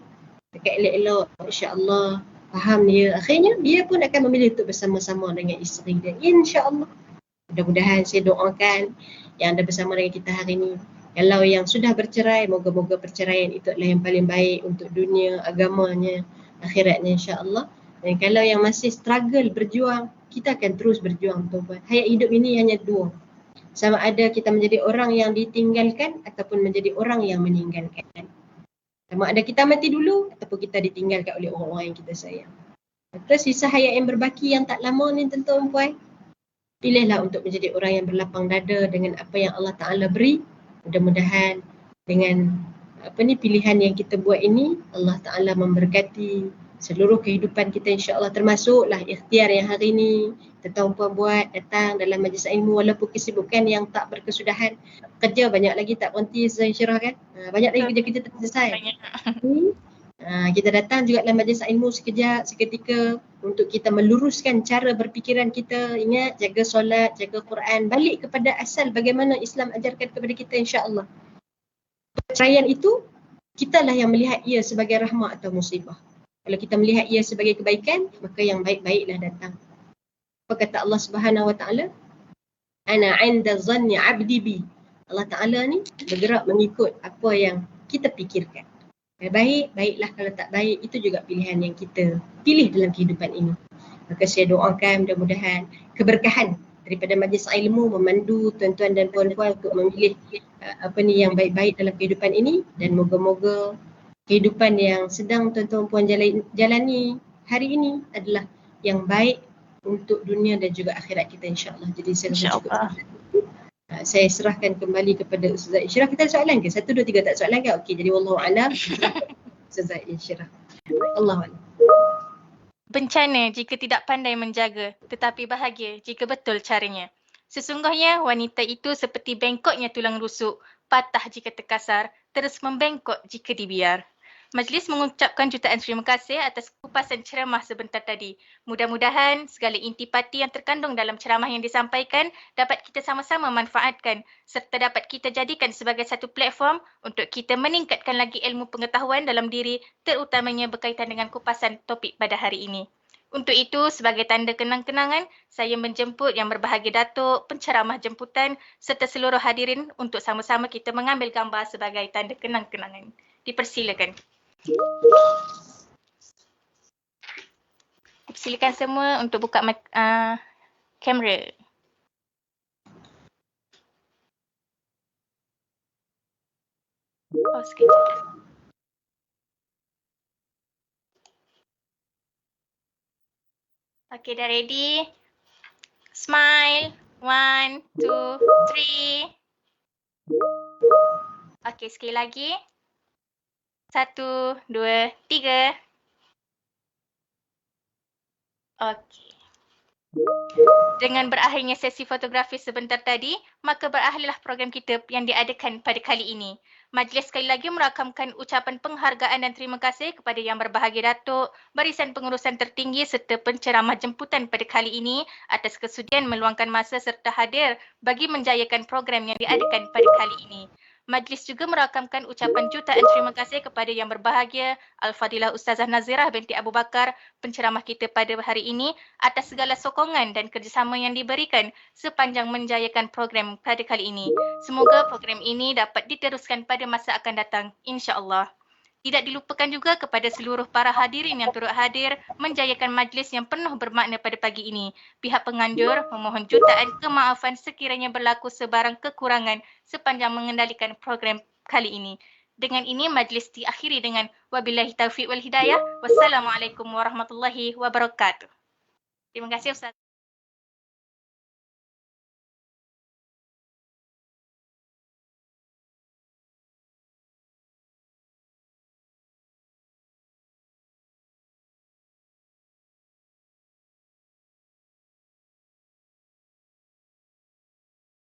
[SPEAKER 1] Cakap elok-elok, insya-Allah faham dia. Akhirnya dia pun akan memilih untuk bersama-sama dengan isteri dia. Insya-Allah. Mudah-mudahan saya doakan yang ada bersama dengan kita hari ni. Kalau yang sudah bercerai, moga-moga perceraian itu adalah yang paling baik untuk dunia, agamanya, akhiratnya insya-Allah. Dan kalau yang masih struggle berjuang, kita akan terus berjuang tuan-tuan. Hayat hidup ini hanya dua. Sama ada kita menjadi orang yang ditinggalkan ataupun menjadi orang yang meninggalkan. Sama ada kita mati dulu ataupun kita ditinggalkan oleh orang-orang yang kita sayang. Maka sisa hayat yang berbaki yang tak lama ni tuan-tuan puan, pilihlah untuk menjadi orang yang berlapang dada dengan apa yang Allah Ta'ala beri. Mudah-mudahan dengan pilihan yang kita buat ini, Allah Ta'ala memberkati seluruh kehidupan kita insya-Allah, termasuklah ikhtiar yang hari ini tuan-tuan buat datang dalam majlis ilmu walaupun kesibukan yang tak berkesudahan. Kerja banyak lagi tak berhenti Syirah kan? Banyak lagi kerja-kerja tak selesai. Kita datang juga dalam majlis ilmu sekejap, seketika untuk kita meluruskan cara berfikiran kita. Ingat, jaga solat, jaga Quran, balik kepada asal bagaimana Islam ajarkan kepada kita insya-Allah. Perceraian itu, kitalah yang melihat ia sebagai rahmat atau musibah. Kalau kita melihat ia sebagai kebaikan, maka yang baik-baiklah datang. Apa kata Allah Subhanahu Wa Taala? Ana 'inda dhanni 'abdi bi. Allah Taala ni bergerak mengikut apa yang kita fikirkan. Kalau baik, baiklah. Kalau tak baik, itu juga pilihan yang kita pilih dalam kehidupan ini. Maka saya doakan mudah-mudahan keberkahan daripada majlis ilmu memandu tuan-tuan dan puan-puan untuk memilih yang baik-baik dalam kehidupan ini, dan moga-moga kehidupan yang sedang tuan-tuan puan jalani hari ini adalah yang baik untuk dunia dan juga akhirat kita insya-Allah. Jadi saya serahkan kembali kepada Ustazah Insyirah. Kita ada soalan ke? 1, 2, 3 tak soalan ke? Okey, jadi wallahu a'lam. Ustazah Insyirah. Allahu a'lam.
[SPEAKER 2] Bencana jika tidak pandai menjaga, tetapi bahagia jika betul caranya. Sesungguhnya wanita itu seperti bengkoknya tulang rusuk, patah jika terkasar, terus membengkok jika dibiar. Majlis mengucapkan jutaan terima kasih atas kupasan ceramah sebentar tadi. Mudah-mudahan segala intipati yang terkandung dalam ceramah yang disampaikan dapat kita sama-sama manfaatkan serta dapat kita jadikan sebagai satu platform untuk kita meningkatkan lagi ilmu pengetahuan dalam diri, terutamanya berkaitan dengan kupasan topik pada hari ini. Untuk itu, sebagai tanda kenang-kenangan, saya menjemput Yang Berbahagia Datuk, penceramah jemputan serta seluruh hadirin untuk sama-sama kita mengambil gambar sebagai tanda kenang-kenangan. Dipersilakan. Silakan semua untuk buka kamera. Oh, sekejap. Okay, dah ready? Smile. 1, 2, 3. Okay, sekali lagi. 1, 2, 3. Okey. Dengan berakhirnya sesi fotografi sebentar tadi, maka berakhirlah program kita yang diadakan pada kali ini. Majlis sekali lagi merakamkan ucapan penghargaan dan terima kasih kepada Yang Berbahagia Datuk, barisan pengurusan tertinggi serta penceramah jemputan pada kali ini atas kesudian meluangkan masa serta hadir bagi menjayakan program yang diadakan pada kali ini. Majlis juga merakamkan ucapan jutaan terima kasih kepada yang berbahagia Al-Fadilah Ustazah Nazirah binti Abu Bakar, penceramah kita pada hari ini, atas segala sokongan dan kerjasama yang diberikan sepanjang menjayakan program pada kali ini. Semoga program ini dapat diteruskan pada masa akan datang, insya-Allah. Tidak dilupakan juga kepada seluruh para hadirin yang turut hadir menjayakan majlis yang penuh bermakna pada pagi ini. Pihak penganjur memohon jutaan kemaafan sekiranya berlaku sebarang kekurangan sepanjang mengendalikan program kali ini. Dengan ini majlis diakhiri dengan wabillahi taufiq wal hidayah. Wassalamualaikum warahmatullahi wabarakatuh. Terima kasih Ustaz.